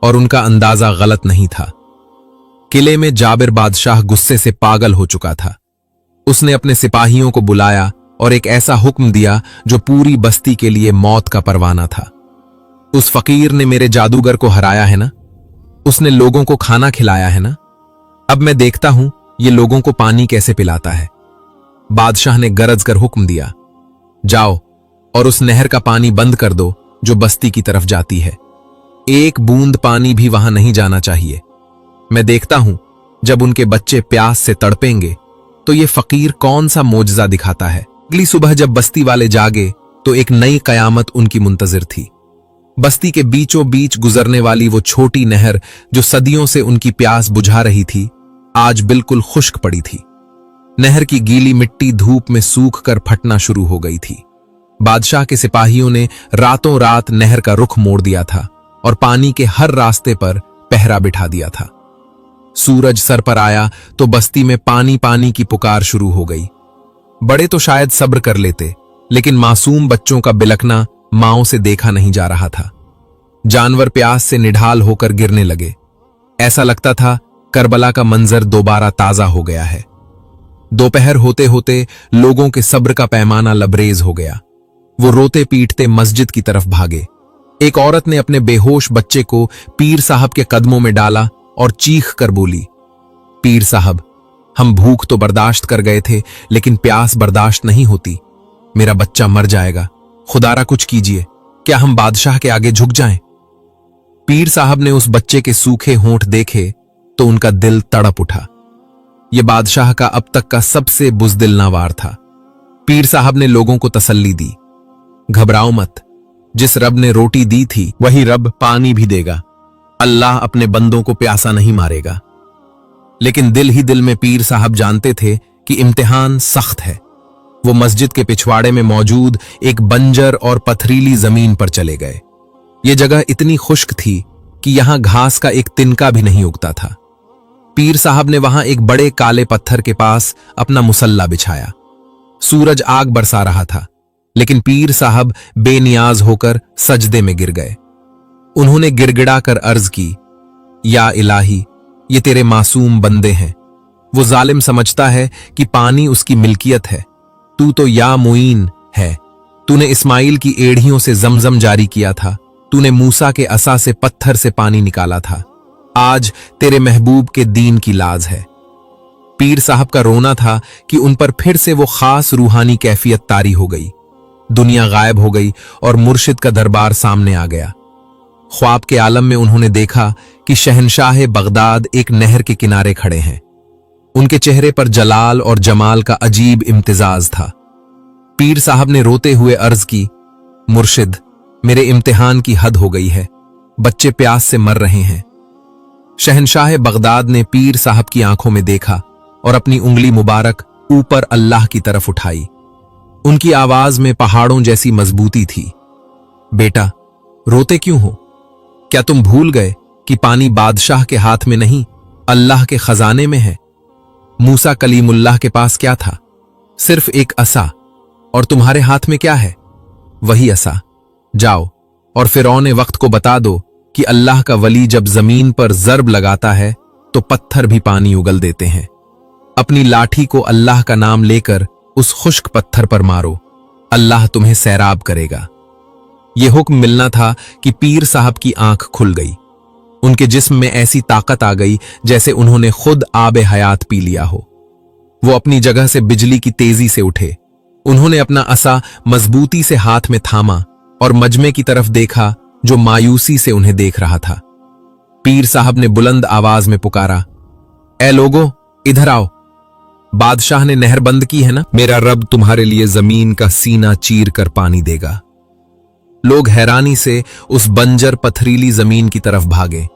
और उनका अंदाजा गलत नहीं था। किले में जाबिर बादशाह गुस्से से पागल हो चुका था। उसने अपने सिपाहियों को बुलाया और एक ऐसा हुक्म दिया जो पूरी बस्ती के लिए मौत का परवाना था। उस फकीर ने मेरे जादूगर को हराया है ना, उसने लोगों को खाना खिलाया है ना, अब मैं देखता हूं ये लोगों को पानी कैसे पिलाता है। बादशाह ने गरज कर हुक्म दिया, जाओ और उस नहर का पानी बंद कर दो जो बस्ती की तरफ जाती है। एक बूंद पानी भी वहां नहीं जाना चाहिए। मैं देखता हूं जब उनके बच्चे प्यास से तड़पेंगे तो ये फकीर कौन सा मोजज़ा दिखाता है। अगली सुबह जब बस्ती वाले जागे तो एक नई कयामत उनकी मुंतजिर थी। बस्ती के बीचों बीच गुजरने वाली वो छोटी नहर जो सदियों से उनकी प्यास बुझा रही थी, आज बिल्कुल खुश्क पड़ी थी। नहर की गीली मिट्टी धूप में सूख कर फटना शुरू हो गई थी। बादशाह के सिपाहियों ने रातों रात नहर का रुख मोड़ दिया था और पानी के हर रास्ते पर पहरा बिठा दिया था। सूरज सर पर आया तो बस्ती में पानी पानी की पुकार शुरू हो गई। बड़े तो शायद सब्र कर लेते, लेकिन मासूम बच्चों का बिलखना मांओं से देखा नहीं जा रहा था। जानवर प्यास से निढाल होकर गिरने लगे। ऐसा लगता था करबला का मंजर दोबारा ताजा हो गया है। दोपहर होते होते लोगों के सब्र का पैमाना लबरेज हो गया। वो रोते पीटते मस्जिद की तरफ भागे। एक औरत ने अपने बेहोश बच्चे को पीर साहब के कदमों में डाला और चीख कर बोली, पीर साहब, हम भूख तो बर्दाश्त कर गए थे, लेकिन प्यास बर्दाश्त नहीं होती। मेरा बच्चा मर जाएगा, खुदारा कुछ कीजिए। क्या हम बादशाह के आगे झुक जाएं? पीर साहब ने उस बच्चे के सूखे होंठ देखे तो उनका दिल तड़प उठा। यह बादशाह का अब तक का सबसे बुज़दिल वार था। पीर साहब ने लोगों को तसल्ली दी, घबराओ मत, जिस रब ने रोटी दी थी वही रब पानी भी देगा। अल्लाह अपने बंदों को प्यासा नहीं मारेगा। लेकिन दिल ही दिल में पीर साहब जानते थे कि इम्तिहान सख्त है। वो मस्जिद के पिछवाड़े में मौजूद एक बंजर और पथरीली जमीन पर चले गए। ये जगह इतनी खुश्क थी कि यहां घास का एक तिनका भी नहीं उगता था। पीर साहब ने वहां एक बड़े काले पत्थर के पास अपना मुसल्ला बिछाया। सूरज आग बरसा रहा था, लेकिन पीर साहब बेनियाज होकर सजदे में गिर गए। उन्होंने गिड़गिड़ा कर अर्ज की, या इलाही, ये तेरे मासूम बंदे हैं। वो जालिम समझता है कि पानी उसकी मिल्कियत है। तू तो या मुईन है। तूने इस्माइल की एड़ियों से जमजम जारी किया था। तूने मूसा के असा से पत्थर से पानी निकाला था। आज तेरे महबूब के दीन की लाज है। पीर साहब का रोना था कि उन पर फिर से वो खास रूहानी कैफियत तारी हो गई। दुनिया गायब हो गई और मुर्शिद का दरबार सामने आ गया। ख्वाब के आलम में उन्होंने देखा कि शहनशाह बगदाद एक नहर के किनारे खड़े हैं। उनके चेहरे पर जलाल और जमाल का अजीब इम्तिजाज था। पीर साहब ने रोते हुए अर्ज की, मुर्शिद, मेरे इम्तिहान की हद हो गई है। बच्चे प्यास से मर रहे हैं। शहनशाह बगदाद ने पीर साहब की आंखों में देखा और अपनी उंगली मुबारक ऊपर अल्लाह की तरफ उठाई। उनकी आवाज में पहाड़ों जैसी मजबूती थी। बेटा, रोते क्यों हो? क्या तुम भूल गए कि पानी बादशाह के हाथ में नहीं, अल्लाह के खजाने में है? मूसा कलीमुल्लाह के पास क्या था? सिर्फ एक असा। और तुम्हारे हाथ में क्या है? वही असा। जाओ और फिरौने वक्त को बता दो कि अल्लाह का वली जब जमीन पर जर्ब लगाता है तो पत्थर भी पानी उगल देते हैं। अपनी लाठी को अल्लाह का नाम लेकर उस खुश्क पत्थर पर मारो, अल्लाह तुम्हें सैराब करेगा। यह हुक्म मिलना था कि पीर साहब की आंख खुल गई। उनके जिस्म में ऐसी ताकत आ गई जैसे उन्होंने खुद आबे हयात पी लिया हो। वो अपनी जगह से बिजली की तेजी से उठे। उन्होंने अपना असा मजबूती से हाथ में थामा और मजमे की तरफ देखा जो मायूसी से उन्हें देख रहा था। पीर साहब ने बुलंद आवाज में पुकारा, ए लोगो, इधर आओ। बादशाह ने नहर बंद की है ना, मेरा रब तुम्हारे लिए जमीन का सीना चीर कर पानी देगा। लोग हैरानी से उस बंजर पथरीली जमीन की तरफ भागे।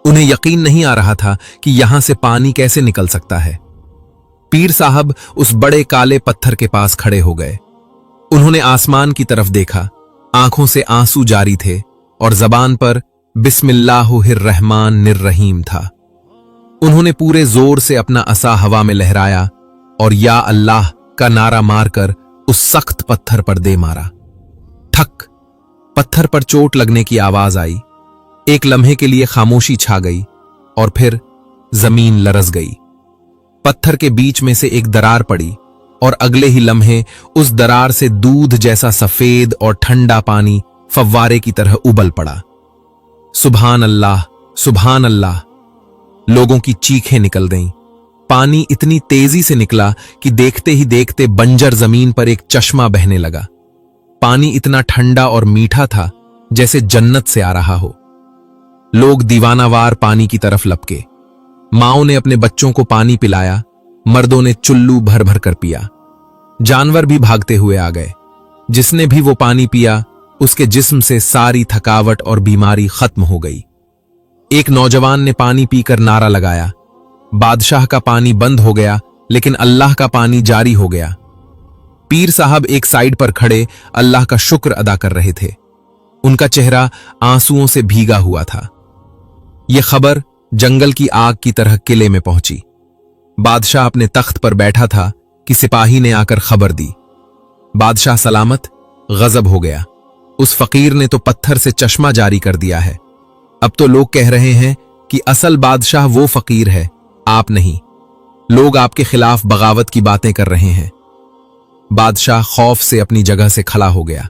उन्हें यकीन नहीं आ रहा था कि यहां से पानी कैसे निकल सकता है। पीर साहब उस बड़े काले पत्थर के पास खड़े हो गए। उन्होंने आसमान की तरफ देखा, आंखों से आंसू जारी थे और जबान पर बिस्मिल्लाहिर्रहमानिर्रहीम था। उन्होंने पूरे जोर से अपना असा हवा में लहराया और या अल्लाह का नारा मारकर उस सख्त पत्थर पर दे मारा। ठक, पत्थर पर चोट लगने की आवाज आई। एक लम्हे के लिए खामोशी छा गई और फिर जमीन लरस गई। पत्थर के बीच में से एक दरार पड़ी और अगले ही लम्हे उस दरार से दूध जैसा सफेद और ठंडा पानी फव्वारे की तरह उबल पड़ा। सुभान अल्लाह, सुभान अल्लाह। लोगों की चीखें निकल गईं। पानी इतनी तेजी से निकला कि देखते ही देखते बंजर जमीन पर एक चश्मा बहने लगा। पानी इतना ठंडा और मीठा था जैसे जन्नत से आ रहा हो। लोग दीवानावार पानी की तरफ लपके। माओं ने अपने बच्चों को पानी पिलाया, मर्दों ने चुल्लू भर भर कर पिया। जानवर भी भागते हुए आ गए। जिसने भी वो पानी पिया उसके जिस्म से सारी थकावट और बीमारी खत्म हो गई। एक नौजवान ने पानी पीकर नारा लगाया, बादशाह का पानी बंद हो गया लेकिन अल्लाह का पानी जारी हो गया। पीर साहब एक साइड पर खड़े अल्लाह का शुक्र अदा कर रहे थे। उनका चेहरा आंसुओं से भीगा हुआ था। यह खबर जंगल की आग की तरह किले में पहुंची। बादशाह अपने तख्त पर बैठा था कि सिपाही ने आकर खबर दी। बादशाह सलामत गजब हो गया। उस फकीर ने तो पत्थर से चश्मा जारी कर दिया है। अब तो लोग कह रहे हैं कि असल बादशाह वो फकीर है, आप नहीं। लोग आपके खिलाफ बगावत की बातें कर रहे हैं। बादशाह खौफ से अपनी जगह से खड़ा हो गया।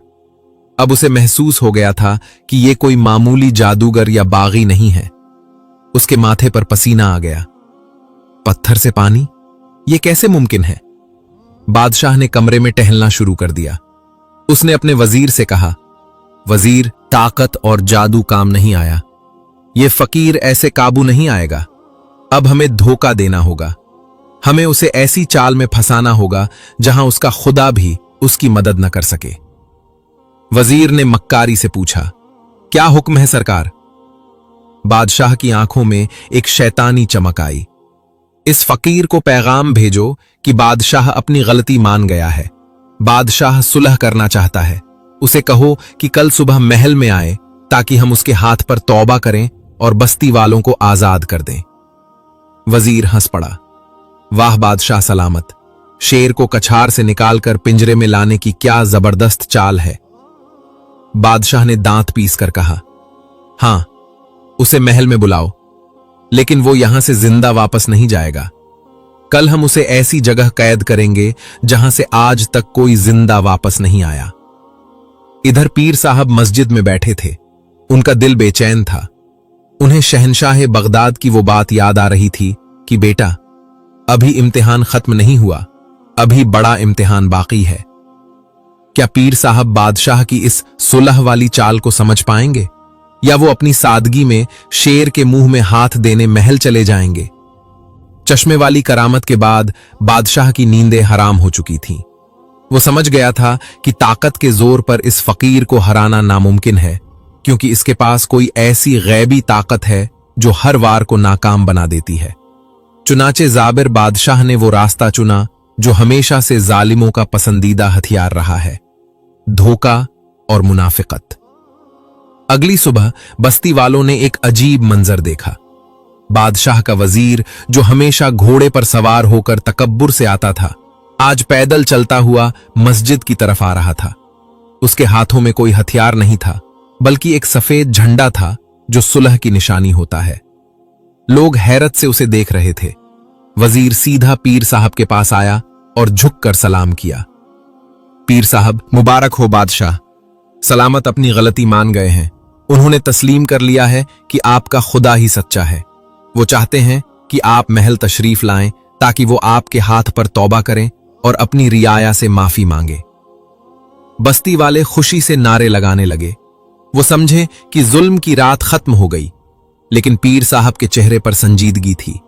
अब उसे महसूस हो गया था कि ये कोई मामूली जादूगर या बागी नहीं है। उसके माथे पर पसीना आ गया। पत्थर से पानी, ये कैसे मुमकिन है? बादशाह ने कमरे में टहलना शुरू कर दिया। उसने अपने वजीर से कहा, वजीर, ताकत और जादू काम नहीं आया। ये फकीर ऐसे काबू नहीं आएगा। अब हमें धोखा देना होगा। हमें उसे ऐसी चाल में फंसाना होगा जहां उसका खुदा भी उसकी मदद न कर सके। वजीर ने मक्कारी से पूछा, क्या हुक्म है सरकार? बादशाह की आंखों में एक शैतानी चमक आई। इस फकीर को पैगाम भेजो कि बादशाह अपनी गलती मान गया है। बादशाह सुलह करना चाहता है। उसे कहो कि कल सुबह महल में आए ताकि हम उसके हाथ पर तौबा करें और बस्ती वालों को आजाद कर दें। वजीर हंस पड़ा। वाह बादशाह सलामत, शेर को कछार से निकालकर पिंजरे में लाने की क्या जबरदस्त चाल है। बादशाह ने दांत पीस कर कहा, हां, उसे महल में बुलाओ, लेकिन वो यहां से जिंदा वापस नहीं जाएगा। कल हम उसे ऐसी जगह कैद करेंगे जहां से आज तक कोई जिंदा वापस नहीं आया। इधर पीर साहब मस्जिद में बैठे थे। उनका दिल बेचैन था। उन्हें शहंशाह बगदाद की वो बात याद आ रही थी कि बेटा, अभी इम्तिहान खत्म नहीं हुआ, अभी बड़ा इम्तिहान बाकी है। क्या पीर साहब बादशाह की इस सुलह वाली चाल को समझ पाएंगे, या वो अपनी सादगी में शेर के मुंह में हाथ देने महल चले जाएंगे? चश्मे वाली करामत के बाद बादशाह की नींदें हराम हो चुकी थीं। वो समझ गया था कि ताकत के जोर पर इस फकीर को हराना नामुमकिन है, क्योंकि इसके पास कोई ऐसी गैबी ताकत है जो हर वार को नाकाम बना देती है। चुनाचे जाबिर बादशाह ने वो रास्ता चुना जो हमेशा से जालिमों का पसंदीदा हथियार रहा है, धोखा और मुनाफिकत। अगली सुबह बस्ती वालों ने एक अजीब मंजर देखा। बादशाह का वजीर, जो हमेशा घोड़े पर सवार होकर तकब्बुर से आता था, आज पैदल चलता हुआ मस्जिद की तरफ आ रहा था। उसके हाथों में कोई हथियार नहीं था, बल्कि एक सफेद झंडा था जो सुलह की निशानी होता है। लोग हैरत से उसे देख रहे थे। वजीर सीधा पीर साहब के पास आया और झुककर सलाम किया। पीर साहब, मुबारक हो बादशाह, सलामत अपनी गलती मान गए हैं। उन्होंने तस्लीम कर लिया है कि आपका खुदा ही सच्चा है। वो चाहते हैं कि आप महल तशरीफ लाएं ताकि वो आपके हाथ पर तौबा करें और अपनी रियाया से माफी मांगे। बस्ती वाले खुशी से नारे लगाने लगे। वो समझे कि जुल्म की रात खत्म हो गई, लेकिन पीर साहब के चेहरे पर संजीदगी थी।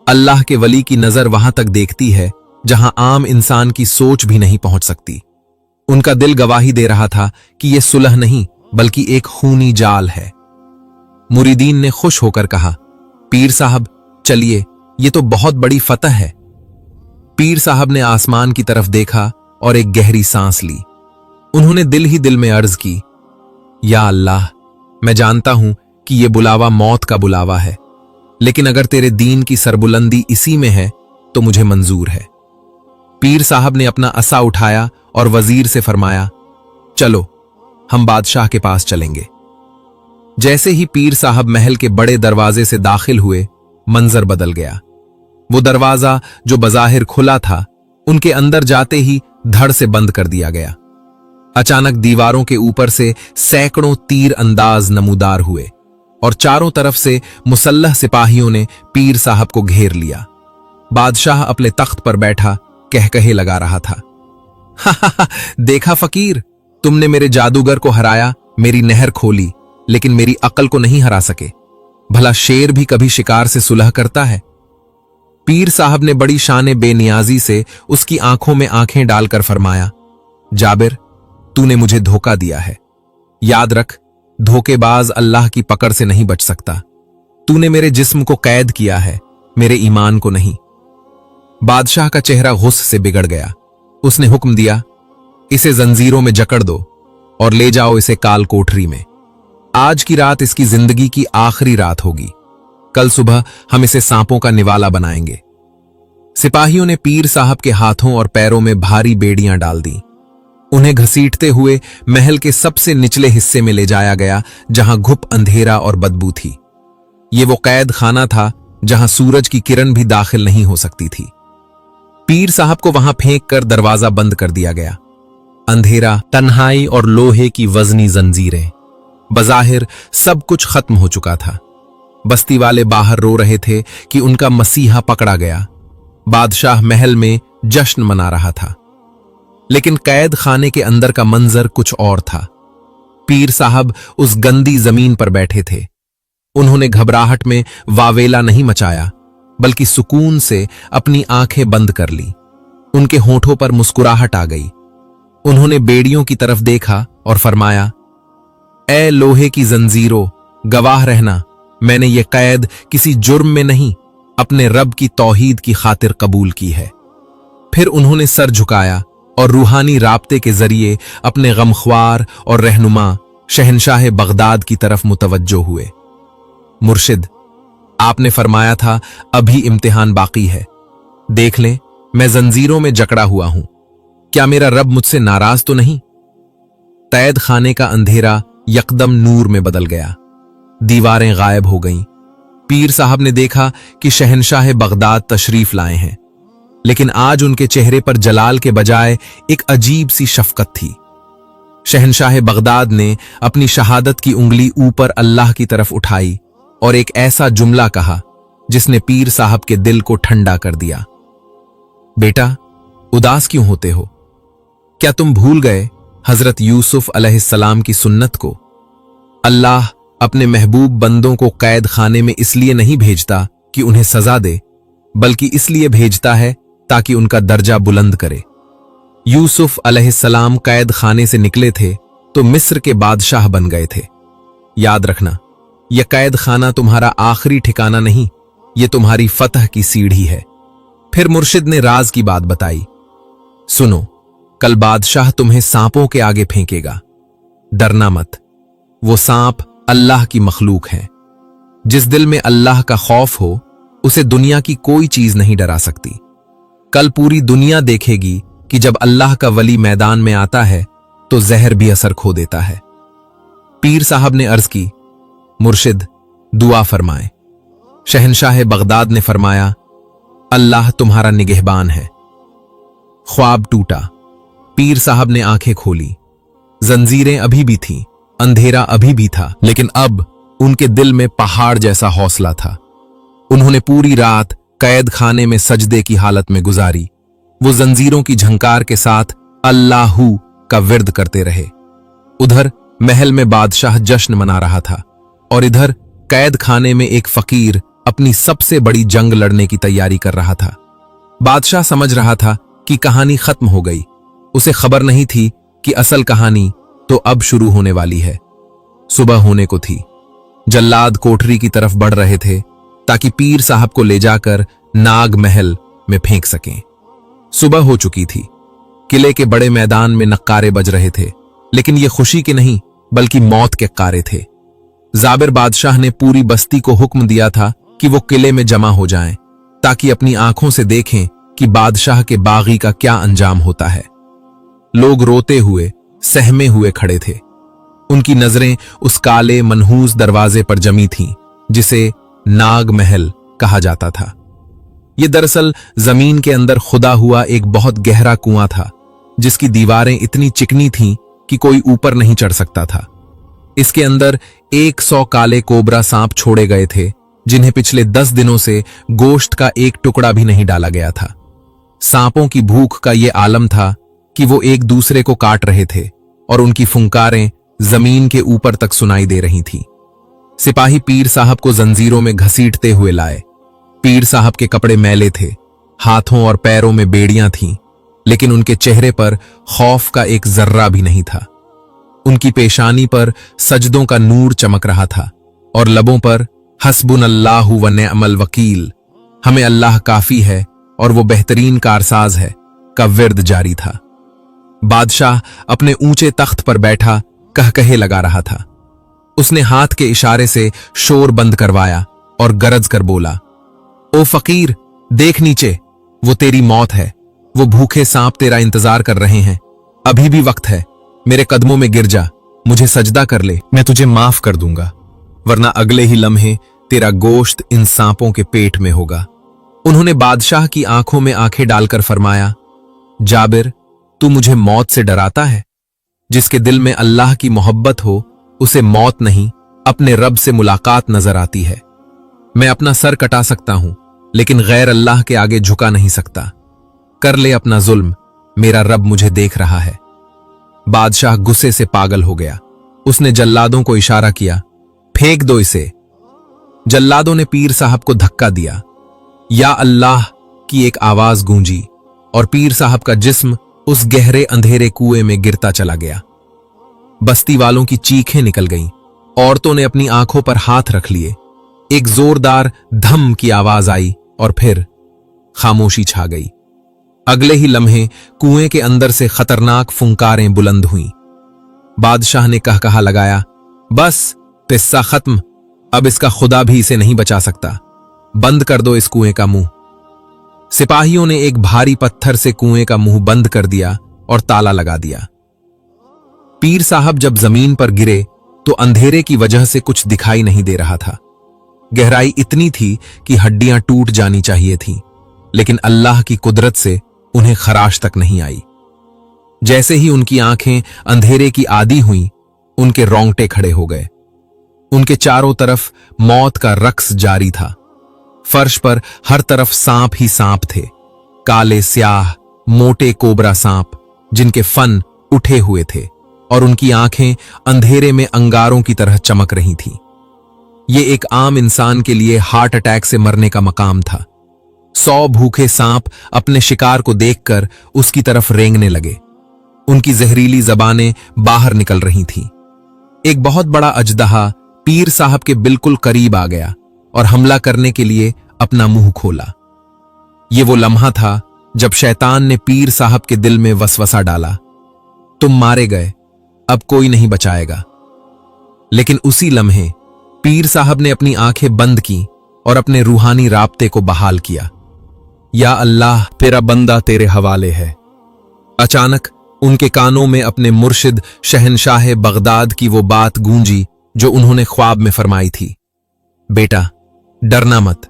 अल्लाह के वली की नजर वहां तक देखती है जहां आम इंसान की सोच भी नहीं पहुंच सकती। उनका दिल गवाही दे रहा था कि यह सुलह नहीं बल्कि एक खूनी जाल है। मुरीदीन ने खुश होकर कहा, पीर साहब चलिए, ये तो बहुत बड़ी फतह है। पीर साहब ने आसमान की तरफ देखा और एक गहरी सांस ली। उन्होंने दिल ही दिल में अर्ज की, या अल्लाह, मैं जानता हूं कि यह बुलावा मौत का बुलावा है, लेकिन अगर तेरे दीन की सरबुलंदी इसी में है तो मुझे मंजूर है। पीर साहब ने अपना असा उठाया और वजीर से फरमाया, चलो हम बादशाह के पास चलेंगे। जैसे ही पीर साहब महल के बड़े दरवाजे से दाखिल हुए, मंजर बदल गया। वो दरवाजा जो बज़ाहिर खुला था, उनके अंदर जाते ही धड़ से बंद कर दिया गया। अचानक दीवारों के ऊपर से सैकड़ों तीर अंदाज नमूदार हुए और चारों तरफ से मुसल्लह सिपाहियों ने पीर साहब को घेर लिया। बादशाह अपने तख्त पर बैठा कहकहे लगा रहा था, हा, देखा फकीर, तुमने मेरे जादूगर को हराया, मेरी नहर खोली, लेकिन मेरी अकल को नहीं हरा सके। भला शेर भी कभी शिकार से सुलह करता है? पीर साहब ने बड़ी शान बेनियाजी से उसकी आंखों में आंखें डालकर फरमाया, जाबिर, तूने मुझे धोखा दिया है। याद रख, धोखेबाज अल्लाह की पकड़ से नहीं बच सकता। तूने मेरे जिस्म को कैद किया है, मेरे ईमान को नहीं। बादशाह का चेहरा गुस्से से बिगड़ गया। उसने हुक्म दिया, इसे जंजीरों में जकड़ दो और ले जाओ इसे काल कोठरी में। आज की रात इसकी जिंदगी की आखिरी रात होगी। कल सुबह हम इसे सांपों का निवाला बनाएंगे। सिपाहियों ने पीर साहब के हाथों और पैरों में भारी बेड़ियां डाल दी। उन्हें घसीटते हुए महल के सबसे निचले हिस्से में ले जाया गया, जहां घुप अंधेरा और बदबू थी। ये वो कैद खाना था जहां सूरज की किरण भी दाखिल नहीं हो सकती थी। पीर साहब को वहां फेंक कर दरवाजा बंद कर दिया गया। अंधेरा, तन्हाई और लोहे की वजनी जंजीरें, बज़ाहिर सब कुछ खत्म हो चुका था। बस्ती वाले बाहर रो रहे थे कि उनका मसीहा पकड़ा गया। बादशाह महल में जश्न मना रहा था, लेकिन कैद खाने के अंदर का मंजर कुछ और था। पीर साहब उस गंदी जमीन पर बैठे थे। उन्होंने घबराहट में वावेला नहीं मचाया, बल्कि सुकून से अपनी आंखें बंद कर ली। उनके होठों पर मुस्कुराहट आ गई। उन्होंने बेड़ियों की तरफ देखा और फरमाया, ए लोहे की जंजीरों, गवाह रहना, मैंने ये कैद किसी जुर्म में नहीं, अपने रब की तौहीद की खातिर कबूल की है। फिर उन्होंने सर झुकाया और रूहानी राब्ते के जरिए अपने गमख्वार और रहनुमा शहनशाह बगदाद की तरफ मुतवज्जो हुए। मुर्शिद, आपने फरमाया था अभी इम्तिहान बाकी है। देख लें, मैं जंजीरों में जकड़ा हुआ हूं। क्या मेरा रब मुझसे नाराज तो नहीं? कैद खाने का अंधेरा यकदम नूर में बदल गया। दीवारें गायब हो गईं। पीर साहब ने देखा कि शहनशाह बगदाद तशरीफ लाए हैं, लेकिन आज उनके चेहरे पर जलाल के बजाय एक अजीब सी शफकत थी। शहनशाह बगदाद ने अपनी शहादत की उंगली ऊपर अल्लाह की तरफ उठाई और एक ऐसा जुमला कहा जिसने पीर साहब के दिल को ठंडा कर दिया। बेटा, उदास क्यों होते हो? क्या तुम भूल गए हजरत यूसुफ अलैहिस्सलाम की सुन्नत को? अल्लाह अपने महबूब बंदों को कैद खाने में इसलिए नहीं भेजता कि उन्हें सजा दे, बल्कि इसलिए भेजता है ताकि उनका दर्जा बुलंद करे। यूसुफ अलैहिस्सलाम कैद खाने से निकले थे तो मिस्र के बादशाह बन गए थे। याद रखना, यह कैद खाना तुम्हारा आखिरी ठिकाना नहीं, यह तुम्हारी फतह की सीढ़ी है। फिर मुर्शिद ने राज की बात बताई। सुनो, कल बादशाह तुम्हें सांपों के आगे फेंकेगा। डरना मत, वो सांप अल्लाह की मखलूक है। जिस दिल में अल्लाह का खौफ हो, उसे दुनिया की कोई चीज नहीं डरा सकती। कल पूरी दुनिया देखेगी कि जब अल्लाह का वली मैदान में आता है तो जहर भी असर खो देता है। पीर साहब ने अर्ज की, मुर्शिद, दुआ फरमाए। शहनशाह बगदाद ने फरमाया, अल्लाह तुम्हारा निगहबान है। ख्वाब टूटा। पीर साहब ने आंखें खोली। जंजीरें अभी भी थीं, अंधेरा अभी भी था, लेकिन अब उनके दिल में पहाड़ जैसा हौसला था। उन्होंने पूरी रात कैद खाने में सजदे की हालत में गुजारी। वो जंजीरों की झंकार के साथ अल्लाहू का विर्द करते रहे। उधर महल में बादशाह जश्न मना रहा था और इधर कैद खाने में एक फकीर अपनी सबसे बड़ी जंग लड़ने की तैयारी कर रहा था। बादशाह समझ रहा था कि कहानी खत्म हो गई। उसे खबर नहीं थी कि असल कहानी तो अब शुरू होने वाली है। सुबह होने को थी। जल्लाद कोठरी की तरफ बढ़ रहे थे ताकि पीर साहब को ले जाकर नाग महल में फेंक सकें। सुबह हो चुकी थी। किले के बड़े मैदान में नक्कारे बज रहे थे, लेकिन ये खुशी के नहीं बल्कि मौत के कारे थे। जाबिर बादशाह ने पूरी बस्ती को हुक्म दिया था कि वो किले में जमा हो जाएं, ताकि अपनी आंखों से देखें कि बादशाह के बागी का क्या अंजाम होता है। लोग रोते हुए, सहमे हुए खड़े थे। उनकी नजरें उस काले मनहूस दरवाजे पर जमी थीं, जिसे नाग महल कहा जाता था। यह दरअसल जमीन के अंदर खुदा हुआ एक बहुत गहरा कुआं था, जिसकी दीवारें इतनी चिकनी थीं कि कोई ऊपर नहीं चढ़ सकता था। इसके अंदर 100 काले कोबरा सांप छोड़े गए थे, जिन्हें पिछले 10 दिनों से गोश्त का एक टुकड़ा भी नहीं डाला गया था। सांपों की भूख का यह आलम था कि वो एक दूसरे को काट रहे थे और उनकी फुंकारें जमीन के ऊपर तक सुनाई दे रही थीं। सिपाही पीर साहब को जंजीरों में घसीटते हुए लाए। पीर साहब के कपड़े मैले थे, हाथों और पैरों में बेड़ियां थीं, लेकिन उनके चेहरे पर खौफ का एक जर्रा भी नहीं था। उनकी पेशानी पर सजदों का नूर चमक रहा था और लबों पर हस्बुनल्लाहु व निअमल वकील, हमें अल्लाह काफी है और वो बेहतरीन कारसाज है, का विर्द जारी था। बादशाह अपने ऊंचे तख्त पर बैठा कहकहे लगा रहा था। उसने हाथ के इशारे से शोर बंद करवाया और गरज कर बोला, ओ फकीर, देख नीचे, वो तेरी मौत है। वो भूखे सांप तेरा इंतजार कर रहे हैं। अभी भी वक्त है, मेरे कदमों में गिर जा, मुझे सजदा कर ले, मैं तुझे माफ कर दूंगा, वरना अगले ही लम्हे तेरा गोश्त इन सांपों के पेट में होगा। उन्होंने बादशाह की आंखों में आंखें डालकर फरमाया, जाबिर, तू मुझे मौत से डराता है? जिसके दिल में अल्लाह की मोहब्बत हो, उसे मौत नहीं, अपने रब से मुलाकात नजर आती है। मैं अपना सर कटा सकता हूं, लेकिन गैर अल्लाह के आगे झुका नहीं सकता। कर ले अपना जुल्म, मेरा रब मुझे देख रहा है। बादशाह गुस्से से पागल हो गया। उसने जल्लादों को इशारा किया, फेंक दो इसे। जल्लादों ने पीर साहब को धक्का दिया। या अल्लाह की एक आवाज गूंजी और पीर साहब का जिस्म उस गहरे अंधेरे कुएं में गिरता चला गया। बस्ती वालों की चीखें निकल गईं। औरतों ने अपनी आंखों पर हाथ रख लिए। एक जोरदार धम की आवाज आई और फिर खामोशी छा गई। अगले ही लम्हे कुएं के अंदर से खतरनाक फुंकारें बुलंद हुईं। बादशाह ने कहकहा लगाया, बस, किस्सा खत्म, अब इसका खुदा भी इसे नहीं बचा सकता। बंद कर दो इस कुएं का मुंह। सिपाहियों ने एक भारी पत्थर से कुएं का मुंह बंद कर दिया और ताला लगा दिया। पीर साहब जब जमीन पर गिरे तो अंधेरे की वजह से कुछ दिखाई नहीं दे रहा था। गहराई इतनी थी कि हड्डियां टूट जानी चाहिए थीं, लेकिन अल्लाह की कुदरत से उन्हें खराश तक नहीं आई। जैसे ही उनकी आंखें अंधेरे की आदी हुईं, उनके रोंगटे खड़े हो गए। उनके चारों तरफ मौत का रक्स जारी था। फर्श पर हर तरफ सांप ही सांप थे, काले स्याह मोटे कोबरा सांप, जिनके फन उठे हुए थे और उनकी आंखें अंधेरे में अंगारों की तरह चमक रही थीं। ये एक आम इंसान के लिए हार्ट अटैक से मरने का मकाम था। 100 भूखे सांप अपने शिकार को देखकर उसकी तरफ रेंगने लगे। उनकी जहरीली जबानें बाहर निकल रही थीं। एक बहुत बड़ा अजदहा पीर साहब के बिल्कुल करीब आ गया और हमला करने के लिए अपना मुंह खोला। ये वो लम्हा था जब शैतान ने पीर साहब के दिल में वसवसा डाला, तुम मारे गए, अब कोई नहीं बचाएगा। लेकिन उसी लम्हे पीर साहब ने अपनी आंखें बंद की और अपने रूहानी राब्ते को बहाल किया। या अल्लाह, तेरा बंदा तेरे हवाले है। अचानक उनके कानों में अपने मुर्शिद शहनशाह बगदाद की वो बात गूंजी जो उन्होंने ख्वाब में फरमाई थी, बेटा, डरना मत,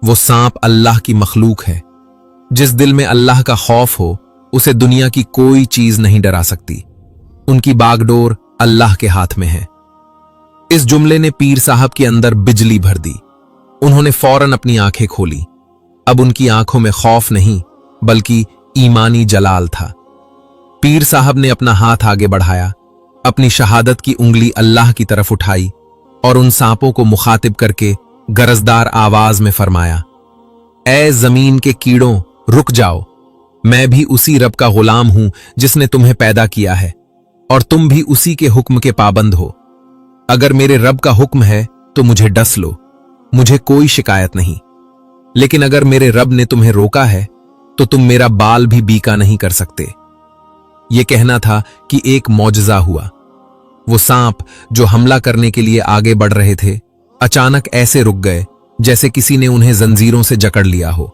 वो सांप अल्लाह की मखलूक है। जिस दिल में अल्लाह का खौफ हो, उसे दुनिया की कोई चीज नहीं डरा सकती। उनकी बागडोर अल्लाह के हाथ में है। इस जुमले ने पीर साहब के अंदर बिजली भर दी। उन्होंने फौरन अपनी आंखें खोली। अब उनकी आंखों में खौफ नहीं बल्कि ईमानी जलाल था। पीर साहब ने अपना हाथ आगे बढ़ाया, अपनी शहादत की उंगली अल्लाह की तरफ उठाई और उन सांपों को मुखातिब करके गरजदार आवाज में फरमाया, ए जमीन के कीड़ों, रुक जाओ, मैं भी उसी रब का गुलाम हूं जिसने तुम्हें पैदा किया है, और तुम भी उसी के हुक्म के पाबंद हो। अगर मेरे रब का हुक्म है तो मुझे डस लो, मुझे कोई शिकायत नहीं। लेकिन अगर मेरे रब ने तुम्हें रोका है तो तुम मेरा बाल भी बीका नहीं कर सकते। यह कहना था कि एक मौजज़ा हुआ। वो सांप जो हमला करने के लिए आगे बढ़ रहे थे, अचानक ऐसे रुक गए जैसे किसी ने उन्हें जंजीरों से जकड़ लिया हो।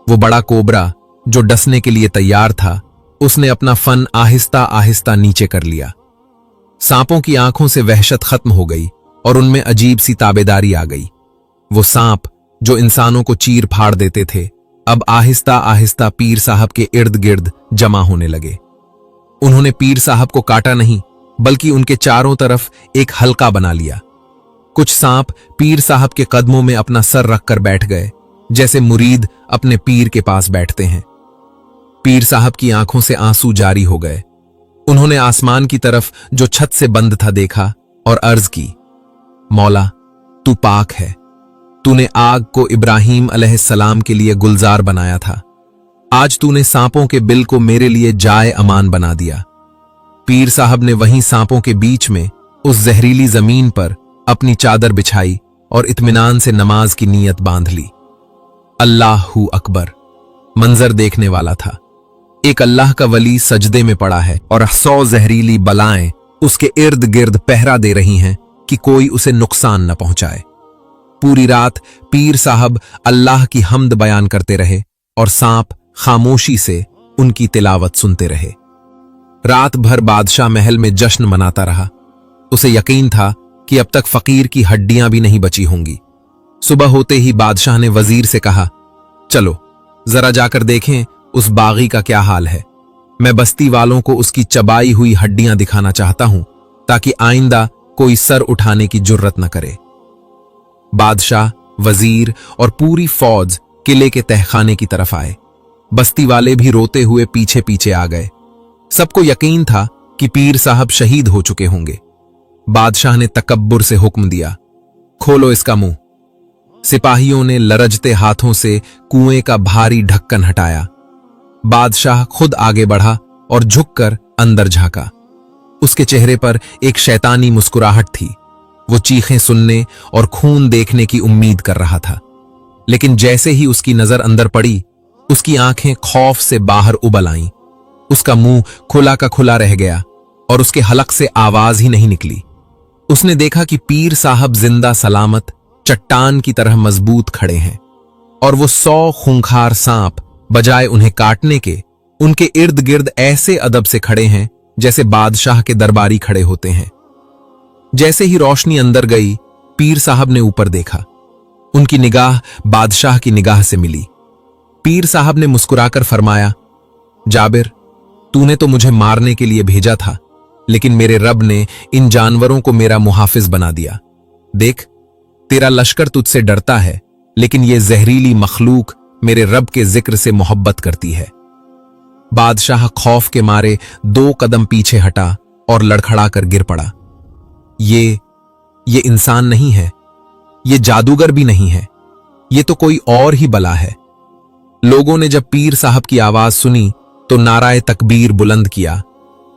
वो बड़ा कोबरा जो डसने के लिए तैयार था, उसने अपना फन आहिस्ता आहिस्ता नीचे कर लिया। सांपों की आंखों से वहशत खत्म हो गई और उनमें अजीब सी ताबेदारी आ गई। वो सांप जो इंसानों को चीर फाड़ देते थे, अब आहिस्ता आहिस्ता पीर साहब के इर्द गिर्द जमा होने लगे। उन्होंने पीर साहब को काटा नहीं, बल्कि उनके चारों तरफ एक हल्का बना लिया। कुछ सांप पीर साहब के कदमों में अपना सर रखकर बैठ गए, जैसे मुरीद अपने पीर के पास बैठते हैं। पीर साहब की आंखों से आंसू जारी हो गए। उन्होंने आसमान की तरफ जो छत से बंद था देखा और अर्ज की, मौला, तू पाक है। तूने आग को इब्राहिम अलैहिस्सलाम के लिए गुलजार बनाया था, आज तूने सांपों के बिल को मेरे लिए जाए अमान बना दिया। पीर साहब ने वहीं सांपों के बीच में उस जहरीली जमीन पर अपनी चादर बिछाई और इत्मीनान से नमाज की नीयत बांध ली। अल्लाहू अकबर मंजर देखने वाला था। एक अल्लाह का वली सजदे में पड़ा है और 100 जहरीली बलाएं उसके इर्द गिर्द पहरा दे रही हैं कि कोई उसे नुकसान न पहुंचाए। पूरी रात पीर साहब अल्लाह की हम्द बयान करते रहे और सांप खामोशी से उनकी तिलावत सुनते रहे। रात भर बादशाह महल में जश्न मनाता रहा। उसे यकीन था कि अब तक फकीर की हड्डियां भी नहीं बची होंगी। सुबह होते ही बादशाह ने वजीर से कहा, चलो जरा जाकर देखें उस बागी का क्या हाल है। मैं बस्ती वालों को उसकी चबाई हुई हड्डियां दिखाना चाहता हूं, ताकि आइंदा कोई सर उठाने की जुर्रत न करे। बादशाह, वजीर और पूरी फौज किले के तहखाने की तरफ आए। बस्ती वाले भी रोते हुए पीछे पीछे आ गए। सबको यकीन था कि पीर साहब शहीद हो चुके होंगे। बादशाह ने तकब्बुर से हुक्म दिया, खोलो इसका मुंह। सिपाहियों ने लरजते हाथों से कुएं का भारी ढक्कन हटाया। बादशाह खुद आगे बढ़ा और झुककर अंदर झांका। उसके चेहरे पर एक शैतानी मुस्कुराहट थी। वो चीखें सुनने और खून देखने की उम्मीद कर रहा था, लेकिन जैसे ही उसकी नजर अंदर पड़ी, उसकी आंखें खौफ से बाहर उबल आईं। उसका मुंह खुला का खुला रह गया और उसके हलक से आवाज ही नहीं निकली। उसने देखा कि पीर साहब जिंदा सलामत चट्टान की तरह मजबूत खड़े हैं और वो 100 खूंखार सांप बजाय उन्हें काटने के उनके इर्द गिर्द ऐसे अदब से खड़े हैं जैसे बादशाह के दरबारी खड़े होते हैं। जैसे ही रोशनी अंदर गई, पीर साहब ने ऊपर देखा। उनकी निगाह बादशाह की निगाह से मिली। पीर साहब ने मुस्कुराकर फरमाया, जाबिर, तूने तो मुझे मारने के लिए भेजा था, लेकिन मेरे रब ने इन जानवरों को मेरा मुहाफिज बना दिया। देख, तेरा लश्कर तुझसे डरता है, लेकिन ये जहरीली मखलूक मेरे रब के जिक्र से मोहब्बत करती है। बादशाह खौफ के मारे 2 कदम पीछे हटा और लड़खड़ाकर गिर पड़ा। ये इंसान नहीं है, ये जादूगर भी नहीं है, ये तो कोई और ही बला है। लोगों ने जब पीर साहब की आवाज सुनी तो नाराए तकबीर बुलंद किया,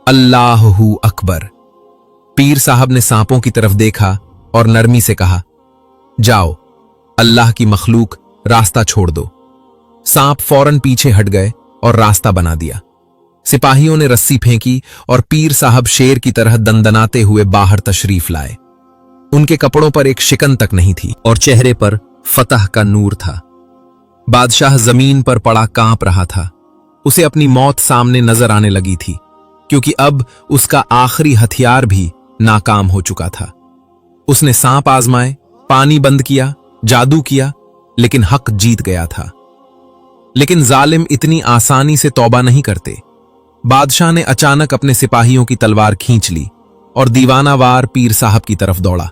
अल्लाहू अकबर। पीर साहब ने सांपों की तरफ देखा और नरमी से कहा, जाओ, अल्लाह की मखलूक, रास्ता छोड़ दो। सांप फौरन पीछे हट गए और रास्ता बना दिया। सिपाहियों ने रस्सी फेंकी और पीर साहब शेर की तरह दंदनाते हुए बाहर तशरीफ लाए। उनके कपड़ों पर एक शिकन तक नहीं थी और चेहरे पर फतह का नूर था। बादशाह जमीन पर पड़ा कांप रहा था। उसे अपनी मौत सामने नजर आने लगी थी, क्योंकि अब उसका आखिरी हथियार भी नाकाम हो चुका था। उसने सांप आजमाए, पानी बंद किया, जादू किया, लेकिन हक जीत गया था। लेकिन जालिम इतनी आसानी से तौबा नहीं करते। बादशाह ने अचानक अपने सिपाहियों की तलवार खींच ली और दीवानावार पीर साहब की तरफ दौड़ा।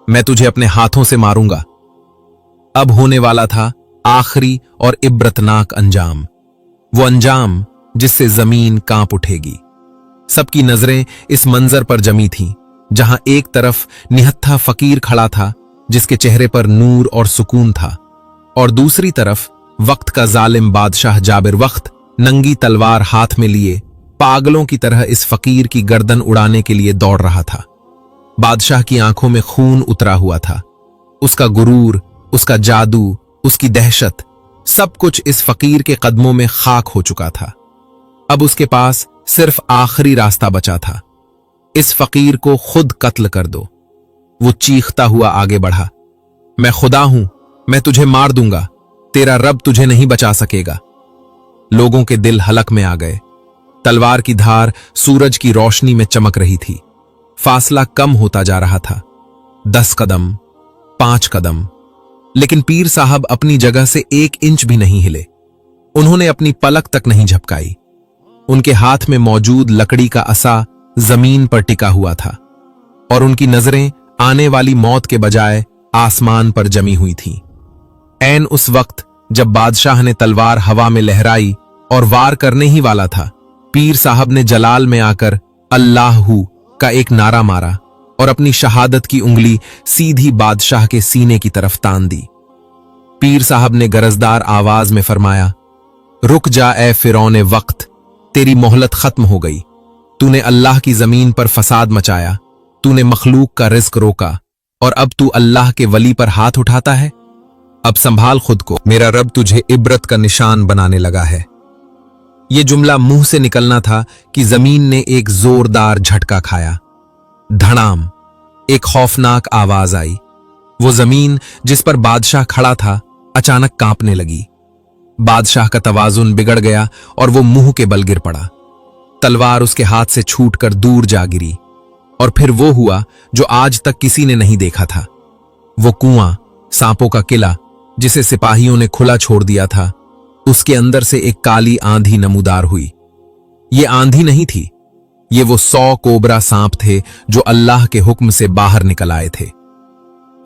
मैं तुझे अपने हाथों से मारूंगा। अब होने वाला था आखिरी और इब्रतनाक अंजाम, वो अंजाम जिससे जमीन कांप उठेगी। सबकी नजरें इस मंजर पर जमी थीं, जहां एक तरफ निहत्था फकीर खड़ा था जिसके चेहरे पर नूर और सुकून था, और दूसरी तरफ वक्त का जालिम बादशाह जाबिर वक्त नंगी तलवार हाथ में लिए पागलों की तरह इस फकीर की गर्दन उड़ाने के लिए दौड़ रहा था। बादशाह की आंखों में खून उतरा हुआ था। उसका गुरूर, उसका जादू, उसकी दहशत, सब कुछ इस फकीर के कदमों में खाक हो चुका था। अब उसके पास सिर्फ आखिरी रास्ता बचा था, इस फकीर को खुद कत्ल कर दो। वो चीखता हुआ आगे बढ़ा, मैं खुदा हूं, मैं तुझे मार दूंगा, तेरा रब तुझे नहीं बचा सकेगा। लोगों के दिल हलक में आ गए। तलवार की धार सूरज की रोशनी में चमक रही थी। फासला कम होता जा रहा था, 10 कदम, 5 कदम, लेकिन पीर साहब अपनी जगह से 1 इंच भी नहीं हिले। उन्होंने अपनी पलक तक नहीं झपकाई। उनके हाथ में मौजूद लकड़ी का असा जमीन पर टिका हुआ था और उनकी नजरें आने वाली मौत के बजाय आसमान पर जमी हुई थीं। ऐन उस वक्त जब बादशाह ने तलवार हवा में लहराई और वार करने ही वाला था, पीर साहब ने जलाल में आकर अल्लाहू का एक नारा मारा और अपनी शहादत की उंगली सीधी बादशाह के सीने की तरफ तान दी। पीर साहब ने गरजदार आवाज में फरमाया, रुक जा ए फिरौने वक्त, तेरी मोहलत खत्म हो गई। तूने अल्लाह की जमीन पर फसाद मचाया, तूने मखलूक का रिस्क रोका और अब तू अल्लाह के वली पर हाथ उठाता है। अब संभाल खुद को, मेरा रब तुझे इबरत का निशान बनाने लगा है। यह जुमला मुंह से निकलना था कि जमीन ने एक जोरदार झटका खाया। धड़ाम, एक खौफनाक आवाज आई। वो जमीन जिस पर बादशाह खड़ा था अचानक कांपने लगी। बादशाह का तवाजुन बिगड़ गया और वो मुंह के बल गिर पड़ा। तलवार उसके हाथ से छूटकर दूर जा गिरी और फिर वो हुआ जो आज तक किसी ने नहीं देखा था। वो कुआं, सांपों का किला जिसे सिपाहियों ने खुला छोड़ दिया था, उसके अंदर से एक काली आंधी नमूदार हुई। ये आंधी नहीं थी, ये वो 100 कोबरा सांप थे जो अल्लाह के हुक्म से बाहर निकल आए थे।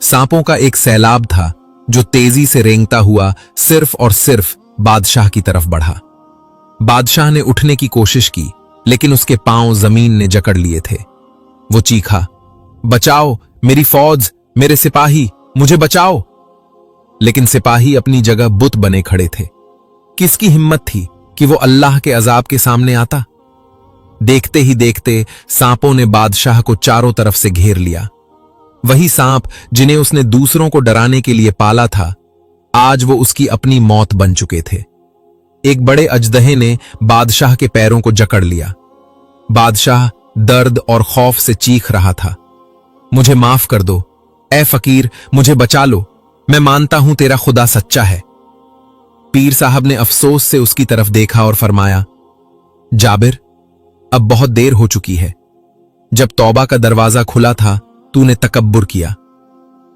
सांपों का एक सैलाब था जो तेजी से रेंगता हुआ सिर्फ और सिर्फ बादशाह की तरफ बढ़ा। बादशाह ने उठने की कोशिश की, लेकिन उसके पांव जमीन ने जकड़ लिए थे। वो चीखा, बचाओ, मेरी फौज, मेरे सिपाही, मुझे बचाओ। लेकिन सिपाही अपनी जगह बुत बने खड़े थे। किसकी हिम्मत थी कि वो अल्लाह के अजाब के सामने आता? देखते ही देखते सांपों ने बादशाह को चारों तरफ से घेर लिया। वही सांप जिन्हें उसने दूसरों को डराने के लिए पाला था, आज वो उसकी अपनी मौत बन चुके थे। एक बड़े अजदहे ने बादशाह के पैरों को जकड़ लिया। बादशाह दर्द और खौफ से चीख रहा था, मुझे माफ कर दो, ए फकीर, मुझे बचा लो, मैं मानता हूं तेरा खुदा सच्चा है। पीर साहब ने अफसोस से उसकी तरफ देखा और फरमाया, जाबिर, अब बहुत देर हो चुकी है। जब तौबा का दरवाजा खुला था तूने तकब्बुर किया।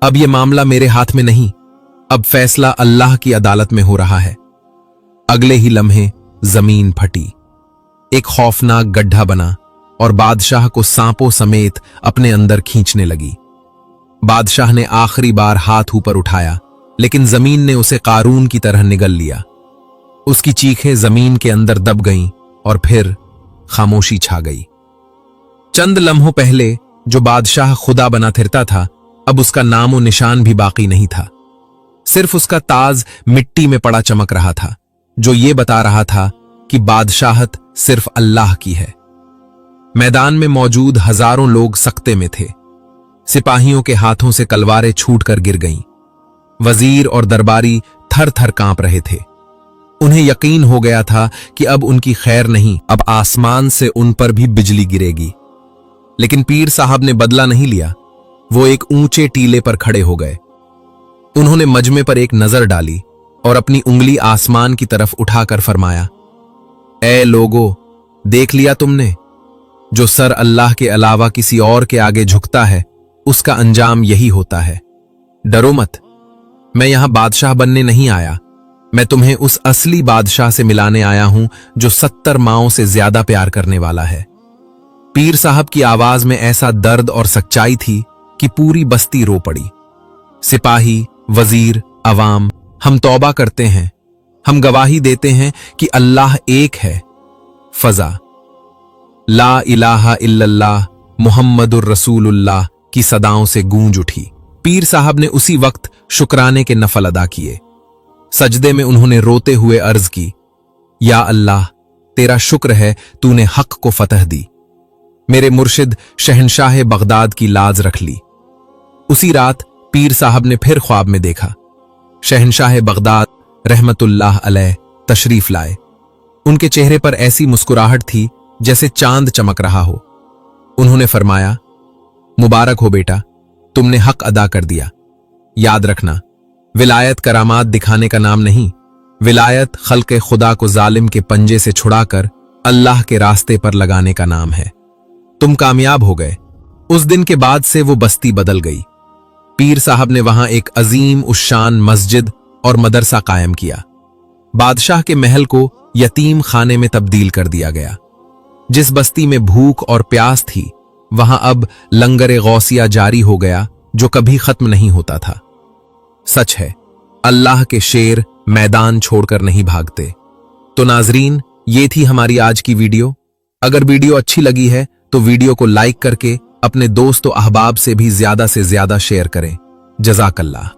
अब यह मामला मेरे हाथ में नहीं, अब फैसला अल्लाह की अदालत में हो रहा है। अगले ही लम्हे जमीन फटी, एक खौफनाक गड्ढा बना और बादशाह को सांपों समेत अपने अंदर खींचने लगी। बादशाह ने आखिरी बार हाथ ऊपर उठाया, लेकिन जमीन ने उसे कारून की तरह निगल लिया। उसकी चीखें जमीन के अंदर दब गईं और फिर खामोशी छा गई। चंद लम्हों पहले जो बादशाह खुदा बना फिरता था, अब उसका नामो निशान भी बाकी नहीं था। सिर्फ उसका ताज मिट्टी में पड़ा चमक रहा था, जो ये बता रहा था कि बादशाहत सिर्फ अल्लाह की है। मैदान में मौजूद हजारों लोग सकते में थे। सिपाहियों के हाथों से तलवारें छूटकर गिर गईं। वजीर और दरबारी थर थर कांप रहे थे। उन्हें यकीन हो गया था कि अब उनकी खैर नहीं, अब आसमान से उन पर भी बिजली गिरेगी। लेकिन पीर साहब ने बदला नहीं लिया। वो एक ऊंचे टीले पर खड़े हो गए। उन्होंने मजमे पर एक नजर डाली और अपनी उंगली आसमान की तरफ उठाकर फरमाया, ए लोगो, देख लिया तुमने? जो सर अल्लाह के अलावा किसी और के आगे झुकता है, उसका अंजाम यही होता है। डरो मत, मैं यहां बादशाह बनने नहीं आया। मैं तुम्हें उस असली बादशाह से मिलाने आया हूं जो 70 माओं से ज्यादा प्यार करने वाला है। पीर साहब की आवाज में ऐसा दर्द और सच्चाई थी कि पूरी बस्ती रो पड़ी। सिपाही, वजीर, अवाम, हम तौबा करते हैं, हम गवाही देते हैं कि अल्लाह एक है। फजा, ला इलाहा इल्लल्लाह मुहम्मदुर रसूलुल्लाह की सदाओं से गूंज उठी। पीर साहब ने उसी वक्त शुक्राने के नफल अदा किए। सजदे में उन्होंने रोते हुए अर्ज की, या अल्लाह, तेरा शुक्र है तूने हक को फतह दी। मेरे मुर्शिद शहनशाह बगदाद की लाज रख ली। उसी रात पीर साहब ने फिर ख्वाब में देखा। शहनशाह बगदाद रहमतुल्लाह अलैह तशरीफ लाए। उनके चेहरे पर ऐसी मुस्कुराहट थी जैसे चांद चमक रहा हो। उन्होंने फरमाया, मुबारक हो बेटा, तुमने हक अदा कर दिया। याद रखना, विलायत करामात दिखाने का नाम नहीं, विलायत खल्क़े खुदा को जालिम के पंजे से छुड़ाकर अल्लाह के रास्ते पर लगाने का नाम है। तुम कामयाब हो गए। उस दिन के बाद से वो बस्ती बदल गई। पीर साहब ने वहां एक अजीम उश्शान मस्जिद और मदरसा कायम किया। बादशाह के महल को यतीम खाने में तब्दील कर दिया गया। जिस बस्ती में भूख और प्यास थी, वहां अब लंगर गौसिया जारी हो गया, जो कभी खत्म नहीं होता था। सच है, अल्लाह के शेर मैदान छोड़कर नहीं भागते। तो नाजरीन, ये थी हमारी आज की वीडियो। अगर वीडियो अच्छी लगी है तो वीडियो को लाइक करके अपने दोस्तों अहबाब से भी ज्यादा शेयर करें। जज़ाकल्लाह।